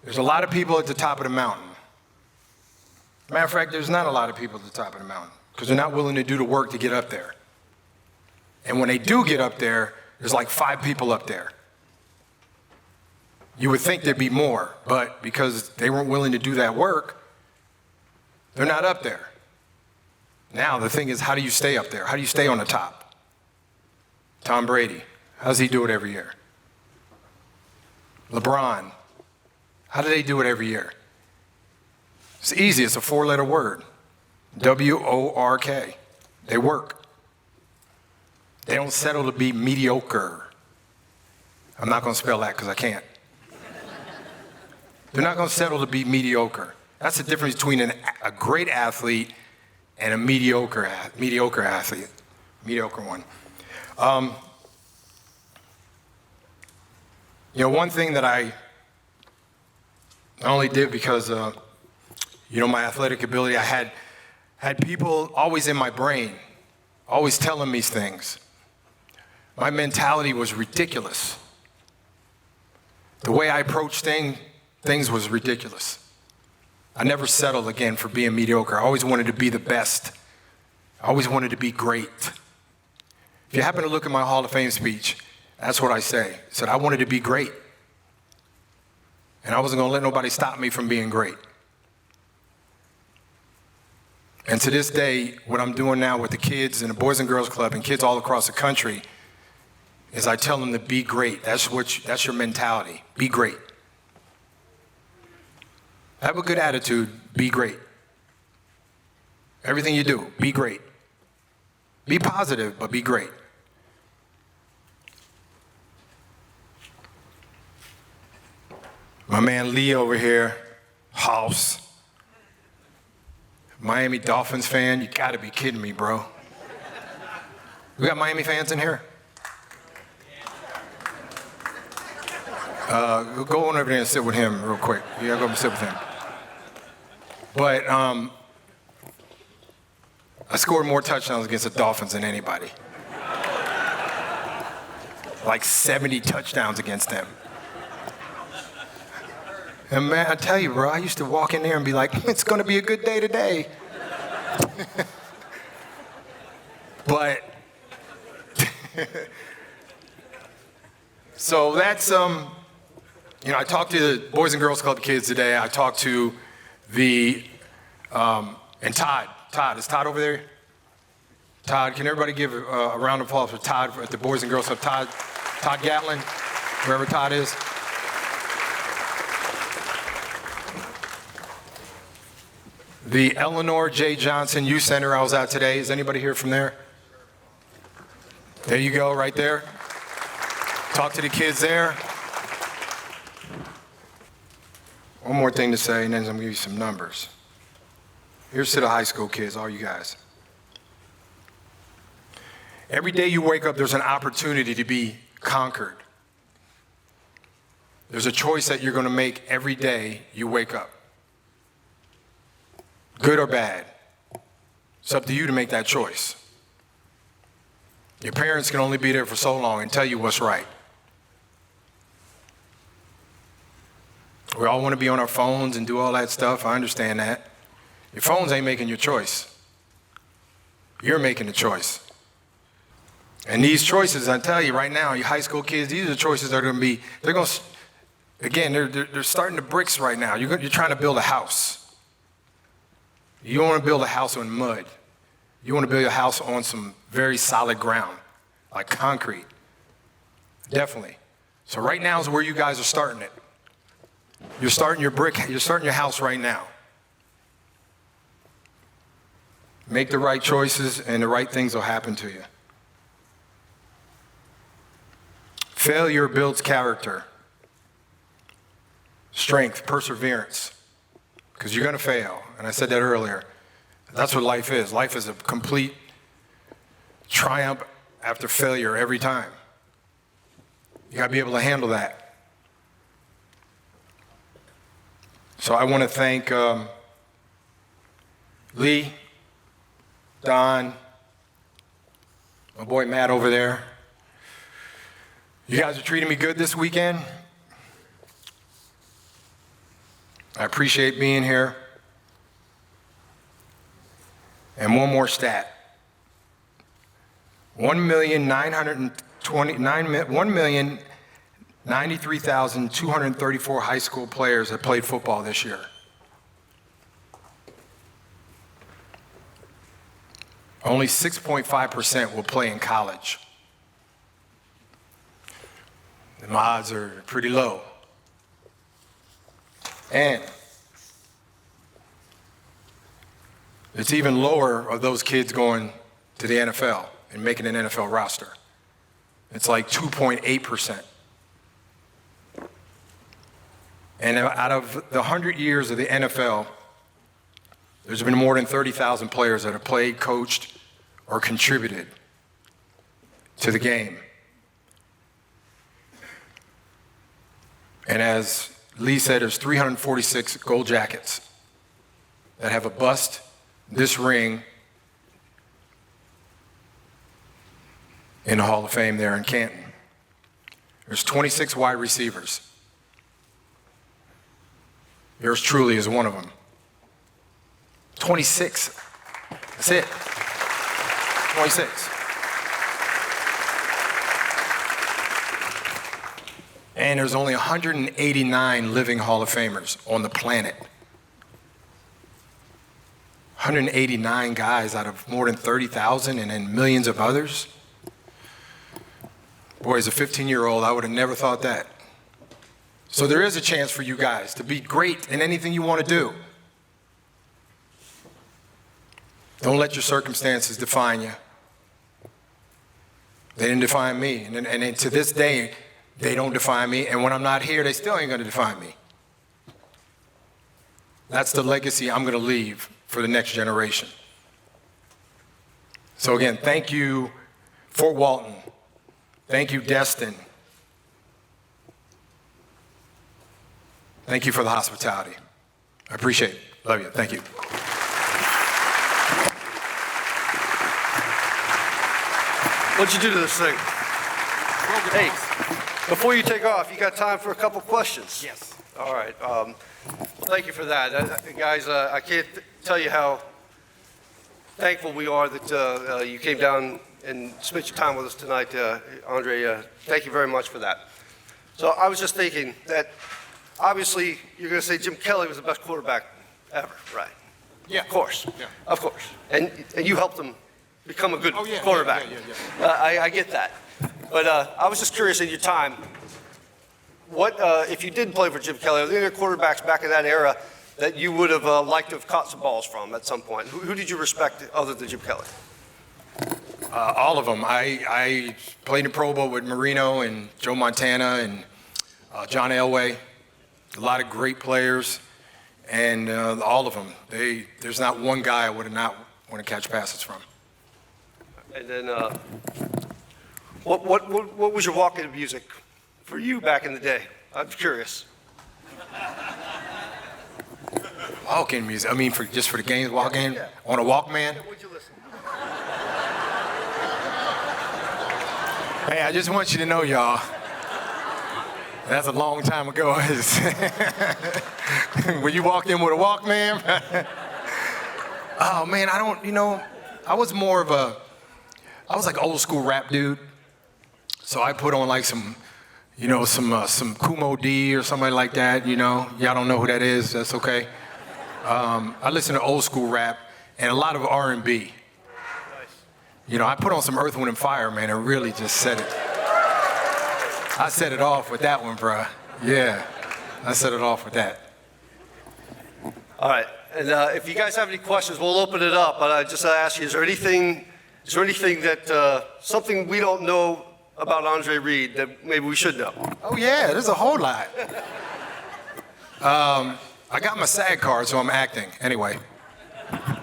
there's a lot of people at the top of the mountain. Matter of fact, there's not a lot of people at the top of the mountain because they're not willing to do the work to get up there. And when they do get up there, there's like 5 people up there. You would think there'd be more, but because they weren't willing to do that work, they're not up there. Now, the thing is, how do you stay up there? How do you stay on the top? Tom Brady, how does he do it every year? LeBron, how do they do it every year? It's easy, it's a 4-letter word. W-O-R-K. They work. They don't settle to be mediocre. I'm not going to spell that because I can't. They're not going to settle to be mediocre. That's the difference between a great athlete and a mediocre athlete, mediocre one. One thing that I only did because, my athletic ability, I had people always in my brain, always telling me things. My mentality was ridiculous. The way I approached things was ridiculous. I never settled again for being mediocre. I always wanted to be the best. I always wanted to be great. If you happen to look at my Hall of Fame speech, that's what I say. I said I wanted to be great. And I wasn't going to let nobody stop me from being great. And to this day, what I'm doing now with the kids in the Boys and Girls Club and kids all across the country is I tell them to be great. That's your mentality. Be great. Have a good attitude. Be great. Everything you do, be great. Be positive, but be great. My man Lee over here, House. Miami Dolphins fan, you gotta be kidding me, bro. We got Miami fans in here? Go on over there and sit with him real quick. You gotta go and sit with him. But I scored more touchdowns against the Dolphins than anybody. Like 70 touchdowns against them. And man, I tell you, bro, I used to walk in there and be like, it's gonna be a good day today. But, so that's, I talked to the Boys and Girls Club kids today. I talked to and Todd. Todd, is Todd over there? Todd, can everybody give a round of applause for Todd at the Boys and Girls Club? Todd Gatlin, wherever Todd is. The Eleanor J. Johnson Youth Center I was at today. Is anybody here from there? There you go, right there. Talk to the kids there. One more thing to say, and then I'm going to give you some numbers. Here's to the high school kids, all you guys. Every day you wake up, there's an opportunity to be conquered. There's a choice that you're going to make every day you wake up. Good or bad. It's up to you to make that choice. Your parents can only be there for so long and tell you what's right. We all want to be on our phones and do all that stuff. I understand that. Your phones ain't making your choice. You're making the choice. And these choices, I tell you right now, you high school kids, these are the choices that are going to be, they're starting the bricks right now. You're trying to build a house. You don't want to build a house on mud. You want to build a house on some very solid ground, like concrete. Definitely. So right now is where you guys are starting it. You're starting your house right now. Make the right choices and the right things will happen to you. Failure builds character, strength, perseverance, because you're going to fail. And I said that earlier. That's what life is. Life is a complete triumph after failure every time. You got to be able to handle that. So I want to thank Lee, Don, my boy Matt over there. You guys are treating me good this weekend. I appreciate being here. And one more stat. 1,093,234 high school players have played football this year. Only 6.5% will play in college. The odds are pretty low. And it's even lower of those kids going to the NFL and making an NFL roster. It's like 2.8%. And out of the 100 years of the NFL, there's been more than 30,000 players that have played, coached, or contributed to the game. And as Lee said, there's 346 gold jackets that have a bust, this ring, in the Hall of Fame there in Canton. There's 26 wide receivers. Yours truly is one of them. 26. That's it. 26. And there's only 189 living Hall of Famers on the planet. 189 guys out of more than 30,000 and then millions of others. Boy, as a 15-year-old, I would have never thought that. So there is a chance for you guys to be great in anything you want to do. Don't let your circumstances define you. They didn't define me. And to this day, they don't define me. And when I'm not here, they still ain't going to define me. That's the legacy I'm going to leave for the next generation. So again, thank you, Fort Walton. Thank you, Destin. Thank you for the hospitality. I appreciate it. Love you. Thank you. What'd you do to this thing? Hey, before you take off, you got time for a couple questions? Yes. All right. Thank you for that. Guys, I can't tell you how thankful we are that you came down and spent your time with us tonight. Andre, thank you very much for that. So I was just thinking that obviously you're going to say Jim Kelly was the best quarterback ever, right? Yeah. Of course. Yeah. Of course. And you helped him become a good quarterback. I get that. But I was just curious in your time, what if you did play for Jim Kelly, are there any quarterbacks back in that era that you would have liked to have caught some balls from at some point? Who did you respect other than Jim Kelly? All of them. I played in Pro Bowl with Marino and Joe Montana and John Elway. A lot of great players, and all of them. There's not one guy I would have not want to catch passes from. And then, what was your walk-in music for you back in the day? I'm curious. Walk-in music. I mean, just for the games, walk-in on a Walkman. What'd you listen? Hey, I just want you to know, y'all. That's a long time ago. When you walked in with a Walkman. Oh man, I was more of I was like old school rap dude. So I put on like some Kumo D or somebody like that, Y'all don't know who that is, that's okay. I listen to old school rap and a lot of R&B. Nice. I put on some Earth, Wind & Fire, man, and really just set it. I set it off with that one, bruh. Yeah, I set it off with that. All right, and if you guys have any questions, we'll open it up. But I just ask you, is there anything that something we don't know about Andre Reed that maybe we should know? Oh yeah, there's a whole lot. I got my SAG card, so I'm acting. Anyway.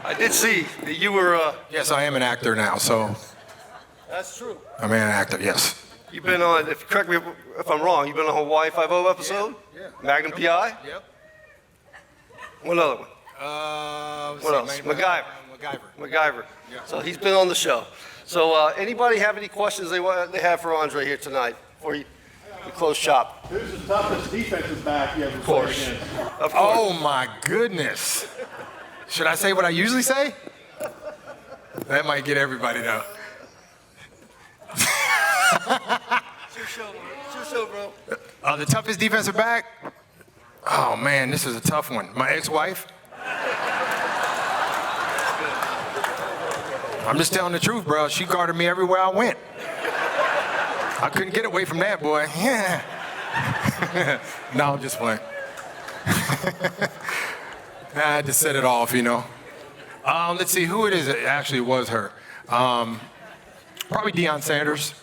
I did see that you were. Yes, I am an actor now, so. That's true. I'm an actor, yes. You've been on, correct me if I'm wrong, you've been on a Hawaii Five-0 episode? Yeah. Magnum PI? Yep. What other one? What else? MacGyver. MacGyver. MacGyver. Yeah. So he's been on the show. So anybody have any questions they have for Andre here tonight before we close shop? Who's the toughest defensive back you ever played against? Of course. Oh my goodness. Should I say what I usually say? That might get everybody though. Show, bro. The toughest defensive back? Oh man, this is a tough one. My ex-wife? I'm just telling the truth, bro. She guarded me everywhere I went. I couldn't get away from that, boy. Yeah. No, I'm just playing. I had to set it off, you know. Let's see who it is. It actually was her. Probably Deion Sanders,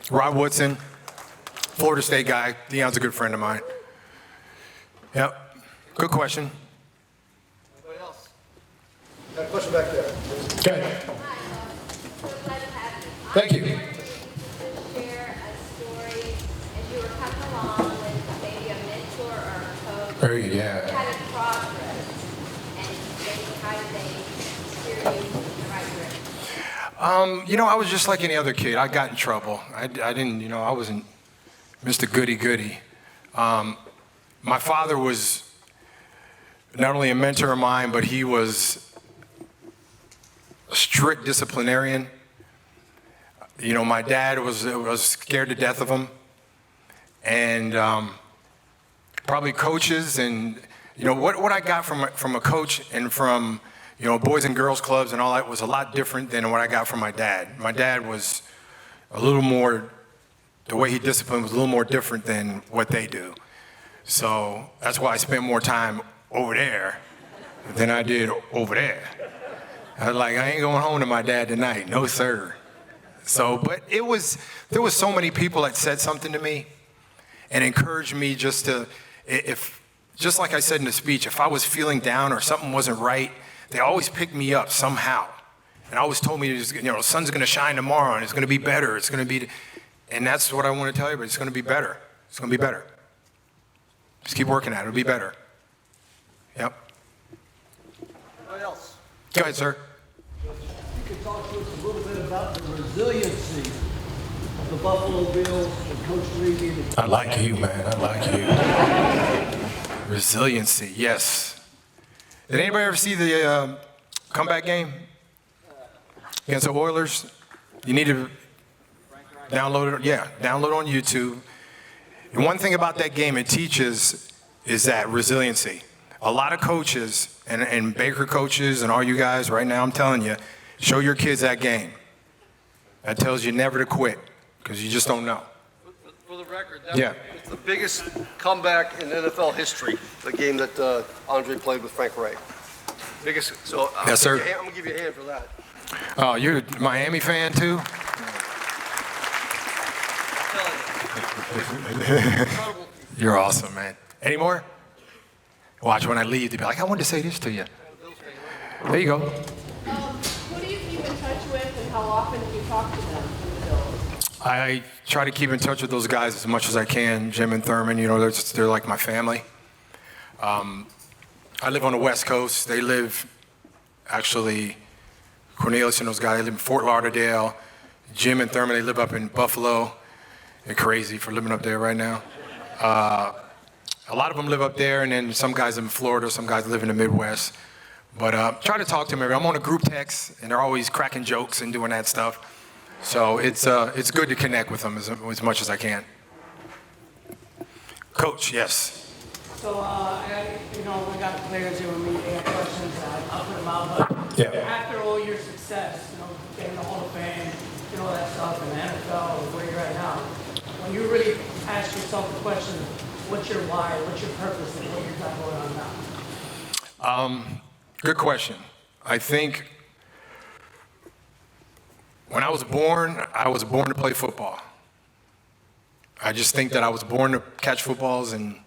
Rod Woodson, Florida State guy. Deion's a good friend of mine. Yep. Good question. Anybody else? Got a question back there. Okay. Thank you. Share a story as you were coming along with maybe a mentor or a coach. Very, yeah. You had a progress, and maybe how did they steer you in the right direction? You know, I was just like any other kid. I got in trouble. I didn't, you know, I wasn't Mr. Goody-Goody. My father was not only a mentor of mine, but he was a strict disciplinarian. You know, my dad was scared to death of him. And probably coaches and, you know, what I got from a coach and from, you know, boys and girls clubs and all that was a lot different than what I got from my dad. My dad was a little more, the way he disciplined was a little more different than what they do. So that's why I spent more time over there than I did over there. I was like, I ain't going home to my dad tonight. No, sir. So, but there was so many people that said something to me and encouraged me just to, just like I said in the speech, if I was feeling down or something wasn't right, they always picked me up somehow. And always told me, you know, the sun's going to shine tomorrow and it's going to be better. It's going to be, and that's what I want to tell you, but it's going to be better. It's going to be better. Just keep working at it. It'll be better. Yep. Anybody else? Go ahead, sir. You could talk to us a little bit about the resiliency of the Buffalo Bills and Coach Reed. I like you, man. I like you. Resiliency, yes. Did anybody ever see the comeback game against the Oilers? You need to download it. Yeah, download it on YouTube. And one thing about that game it teaches is that resiliency. A lot of coaches and Baker coaches and all you guys right now, I'm telling you, show your kids that game. That tells you never to quit because you just don't know. For the record, Yeah. it's the biggest comeback in NFL history, the game that Andre played with Frank Ray. Biggest, so Yes, sir. I'm going to give you a hand for that. Oh, you're a Miami fan too? Incredible. You're awesome, man. Any more? Watch when I leave, they'll be like, I wanted to say this to you. There you go. Who do you keep in touch with, and how often do you talk to them from the Bills? I try to keep in touch with those guys as much as I can. Jim and Thurman, you know, they're like my family. I live on the West Coast. They live, actually, Cornelius and those guys, they live in Fort Lauderdale. Jim and Thurman, they live up in Buffalo. They're crazy for living up there right now. A lot of them live up there, and then some guys in Florida, some guys live in the Midwest. But try to talk to them. I'm on a group text, and they're always cracking jokes and doing that stuff. So it's good to connect with them as much as I can. Coach, yes. So, you know, we got players here with me, they have questions, I'll put them out, but Yeah. after all your success, you know, getting the Hall of Fame, you know, all that stuff in the NFL, or where you're at now, when you really ask yourself the question, what's your why, what's your purpose, and what you're got going on now? Good question. I think when I was born to play football. I just think that I was born to catch footballs and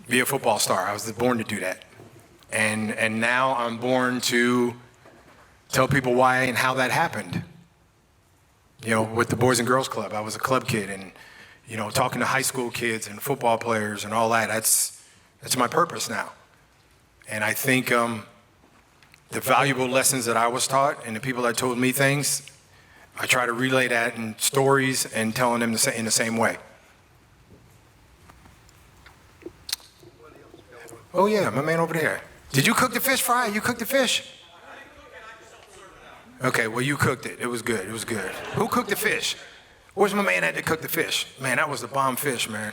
be a football star. I was born to do that. And now I'm born to tell people why and how that happened. You know, with the Boys and Girls Club, I was a club kid, and, you know, talking to high school kids and football players and all that, that's my purpose now. And I think the valuable lessons that I was taught and the people that told me things, I try to relay that in stories and telling them in the same way. Oh yeah, my man over there. Did you cook the fish fry? You cooked the fish? Okay, well you cooked it. It was good, it was good. Who cooked the fish? Where's my man at to cook the fish? Man, that was the bomb fish, man.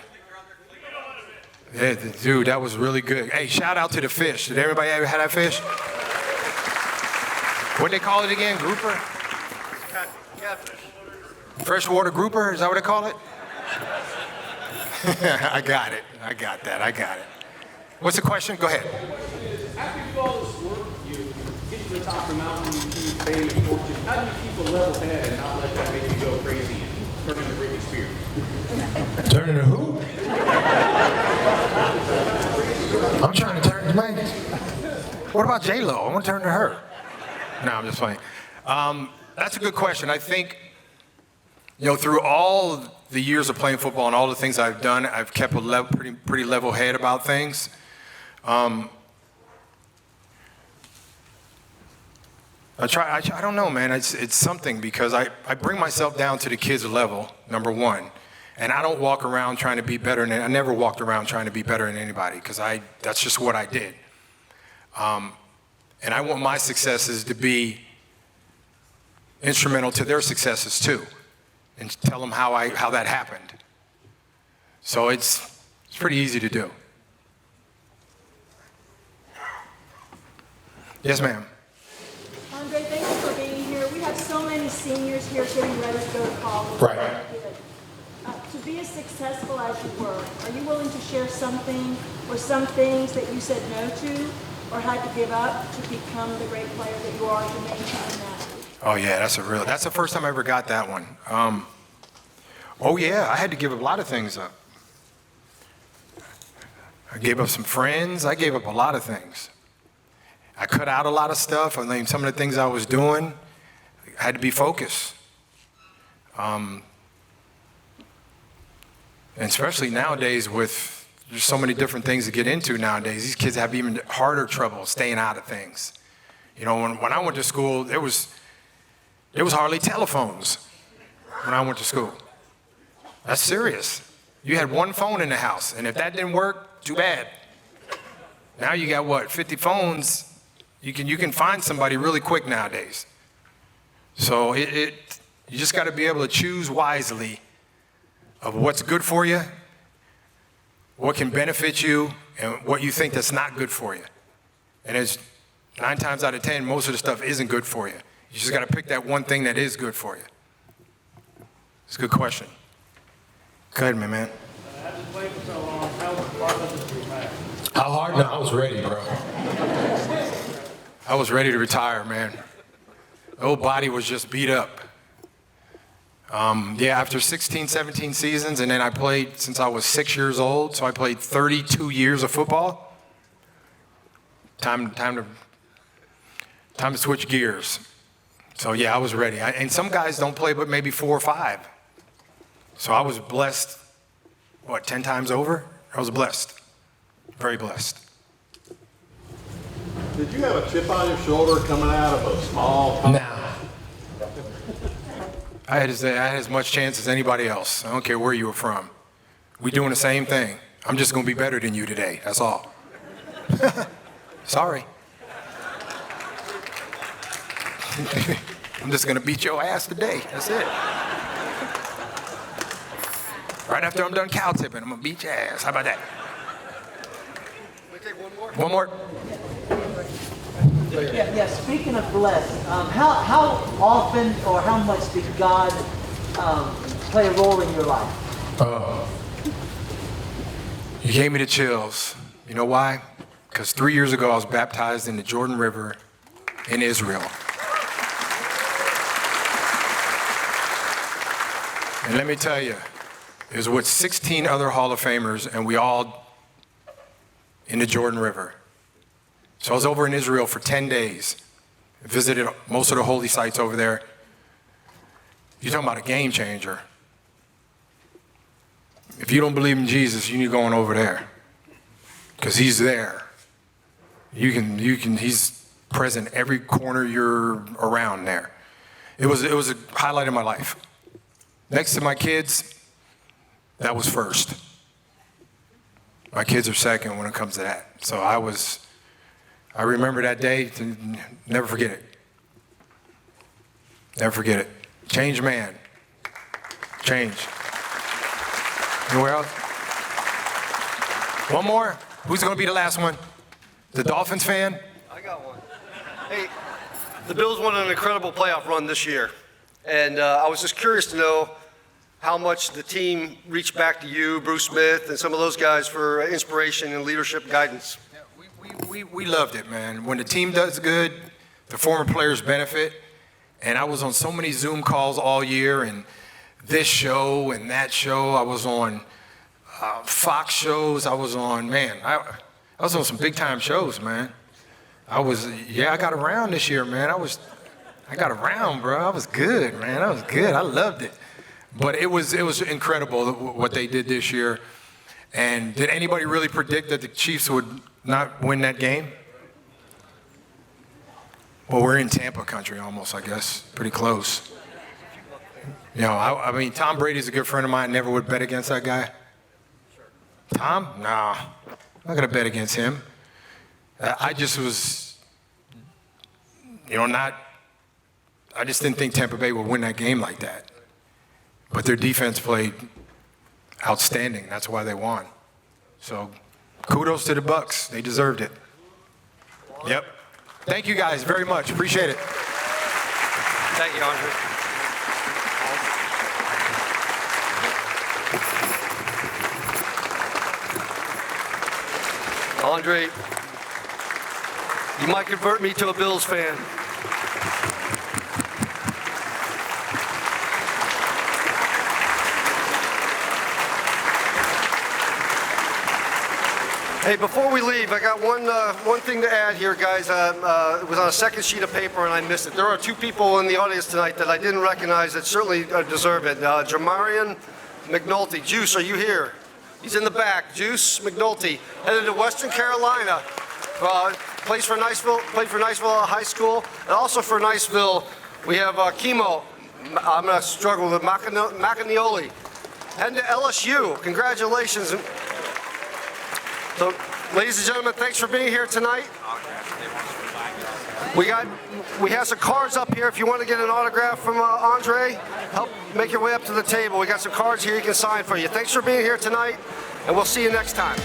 Yeah, dude, that was really good. Hey, shout out to the fish. Did everybody ever have that fish? What'd they call it again? Grouper? Catfish. Freshwater grouper? Is that what they call it? I got it. I got that. I got it. What's the question? Go ahead. After you do all this work, you get to the top of the mountain, you achieve fame and fortune. How do you keep a level head and not let that make you go crazy and turn into Britney Spears? Turn into who? I'm trying to turn to man. What about J-Lo? I want to turn to her. No, I'm just playing. That's a good question. I think, through all the years of playing football and all the things I've done, I've kept a pretty level head about things. I don't know, man. It's something because I bring myself down to the kids' level, number one. And I don't walk around trying to be better than, I never walked around trying to be better than anybody because that's just what I did. And I want my successes to be instrumental to their successes too, and tell them how that happened. So it's pretty easy to do. Yes, ma'am. Andre, thank you for being here. We have so many seniors here getting ready to go to college. Right. To be as successful as you were, are you willing to share something or some things that you said no to or had to give up to become the great player that you are to maintain that? Oh yeah, that's the first time I ever got that one. Oh yeah, I had to give a lot of things up. I gave up some friends. I gave up a lot of things. I cut out a lot of stuff. I mean, some of the things I was doing, I had to be focused. And especially nowadays with there's so many different things to get into nowadays. These kids have even harder trouble staying out of things. When I went to school, there was hardly telephones when I went to school. That's serious. You had one phone in the house, and if that didn't work, too bad. Now you got what, 50 phones? You can find somebody really quick nowadays. So you just got to be able to choose wisely of what's good for you, what can benefit you, and what you think that's not good for you. And it's 9 times out of 10, most of the stuff isn't good for you. You just got to pick that one thing that is good for you. It's a good question. Go ahead, my man. After playing for so long, how hard was it to retire? How hard? No, I was ready, bro. I was ready to retire, man. The whole body was just beat up. After 16, 17 seasons, and then I played since I was 6 years old, so I played 32 years of football. Time to switch gears. So yeah, I was ready. And some guys don't play but maybe 4 or 5. So I was blessed, 10 times over? I was blessed, very blessed. Did you have a chip on your shoulder coming out of a small... Nah. I had as much chance as anybody else. I don't care where you were from. We doing the same thing. I'm just going to be better than you today. That's all. Sorry. I'm just going to beat your ass today. That's it. Right after I'm done cow tipping, I'm going to beat your ass. How about that? Can we take one more? One more? Yeah, speaking of blessed, how often or how much did God play a role in your life? You gave me the chills. You know why? Because 3 years ago I was baptized in the Jordan River in Israel. And let me tell you, it was with 16 other Hall of Famers, and we all in the Jordan River. So I was over in Israel for 10 days. I visited most of the holy sites over there. You're talking about a game changer. If you don't believe in Jesus, you need going over there. Because he's there. He's present every corner you're around there. It was a highlight of my life. Next to my kids, that was first. My kids are second when it comes to that. So I remember that day, never forget it. Never forget it. Change man. Change. Anywhere else? One more? Who's going to be the last one? The Dolphins fan? I got one. Hey, the Bills won an incredible playoff run this year. And I was just curious to know how much the team reached back to you, Bruce Smith, and some of those guys for inspiration and leadership guidance. Yeah, we loved it, man. When the team does good, the former players benefit. And I was on so many Zoom calls all year, and this show and that show. I was on Fox shows. I was on, man, I was on some big-time shows, man. I got around this year, man. I got around, bro. I was good, man. I was good. I loved it. But it was incredible what they did this year. And did anybody really predict that the Chiefs would not win that game? Well, we're in Tampa country almost, I guess. Pretty close. You know, I mean, Tom Brady's a good friend of mine. Never would bet against that guy. Tom? Nah. I'm not going to bet against him. I just was, I just didn't think Tampa Bay would win that game like that. But their defense played outstanding. That's why they won. So kudos to the Bucs. They deserved it. Yep. Thank you guys very much. Appreciate it. Thank you, Andre. Andre, you might convert me to a Bills fan. Hey, before we leave, I got one thing to add here, guys. It was on a second sheet of paper and I missed it. There are two people in the audience tonight that I didn't recognize that certainly deserve it. Jamarian McNulty. Juice, are you here? He's in the back. Juice McNulty, headed to Western Carolina. Played for Niceville High School, and also for Niceville, we have Chemo. I'm going to struggle with Macanioli. Heading to LSU. Congratulations. So, ladies and gentlemen, thanks for being here tonight. We have some cards up here if you want to get an autograph from Andre. Help make your way up to the table. We got some cards here you can sign for you. Thanks for being here tonight, and we'll see you next time.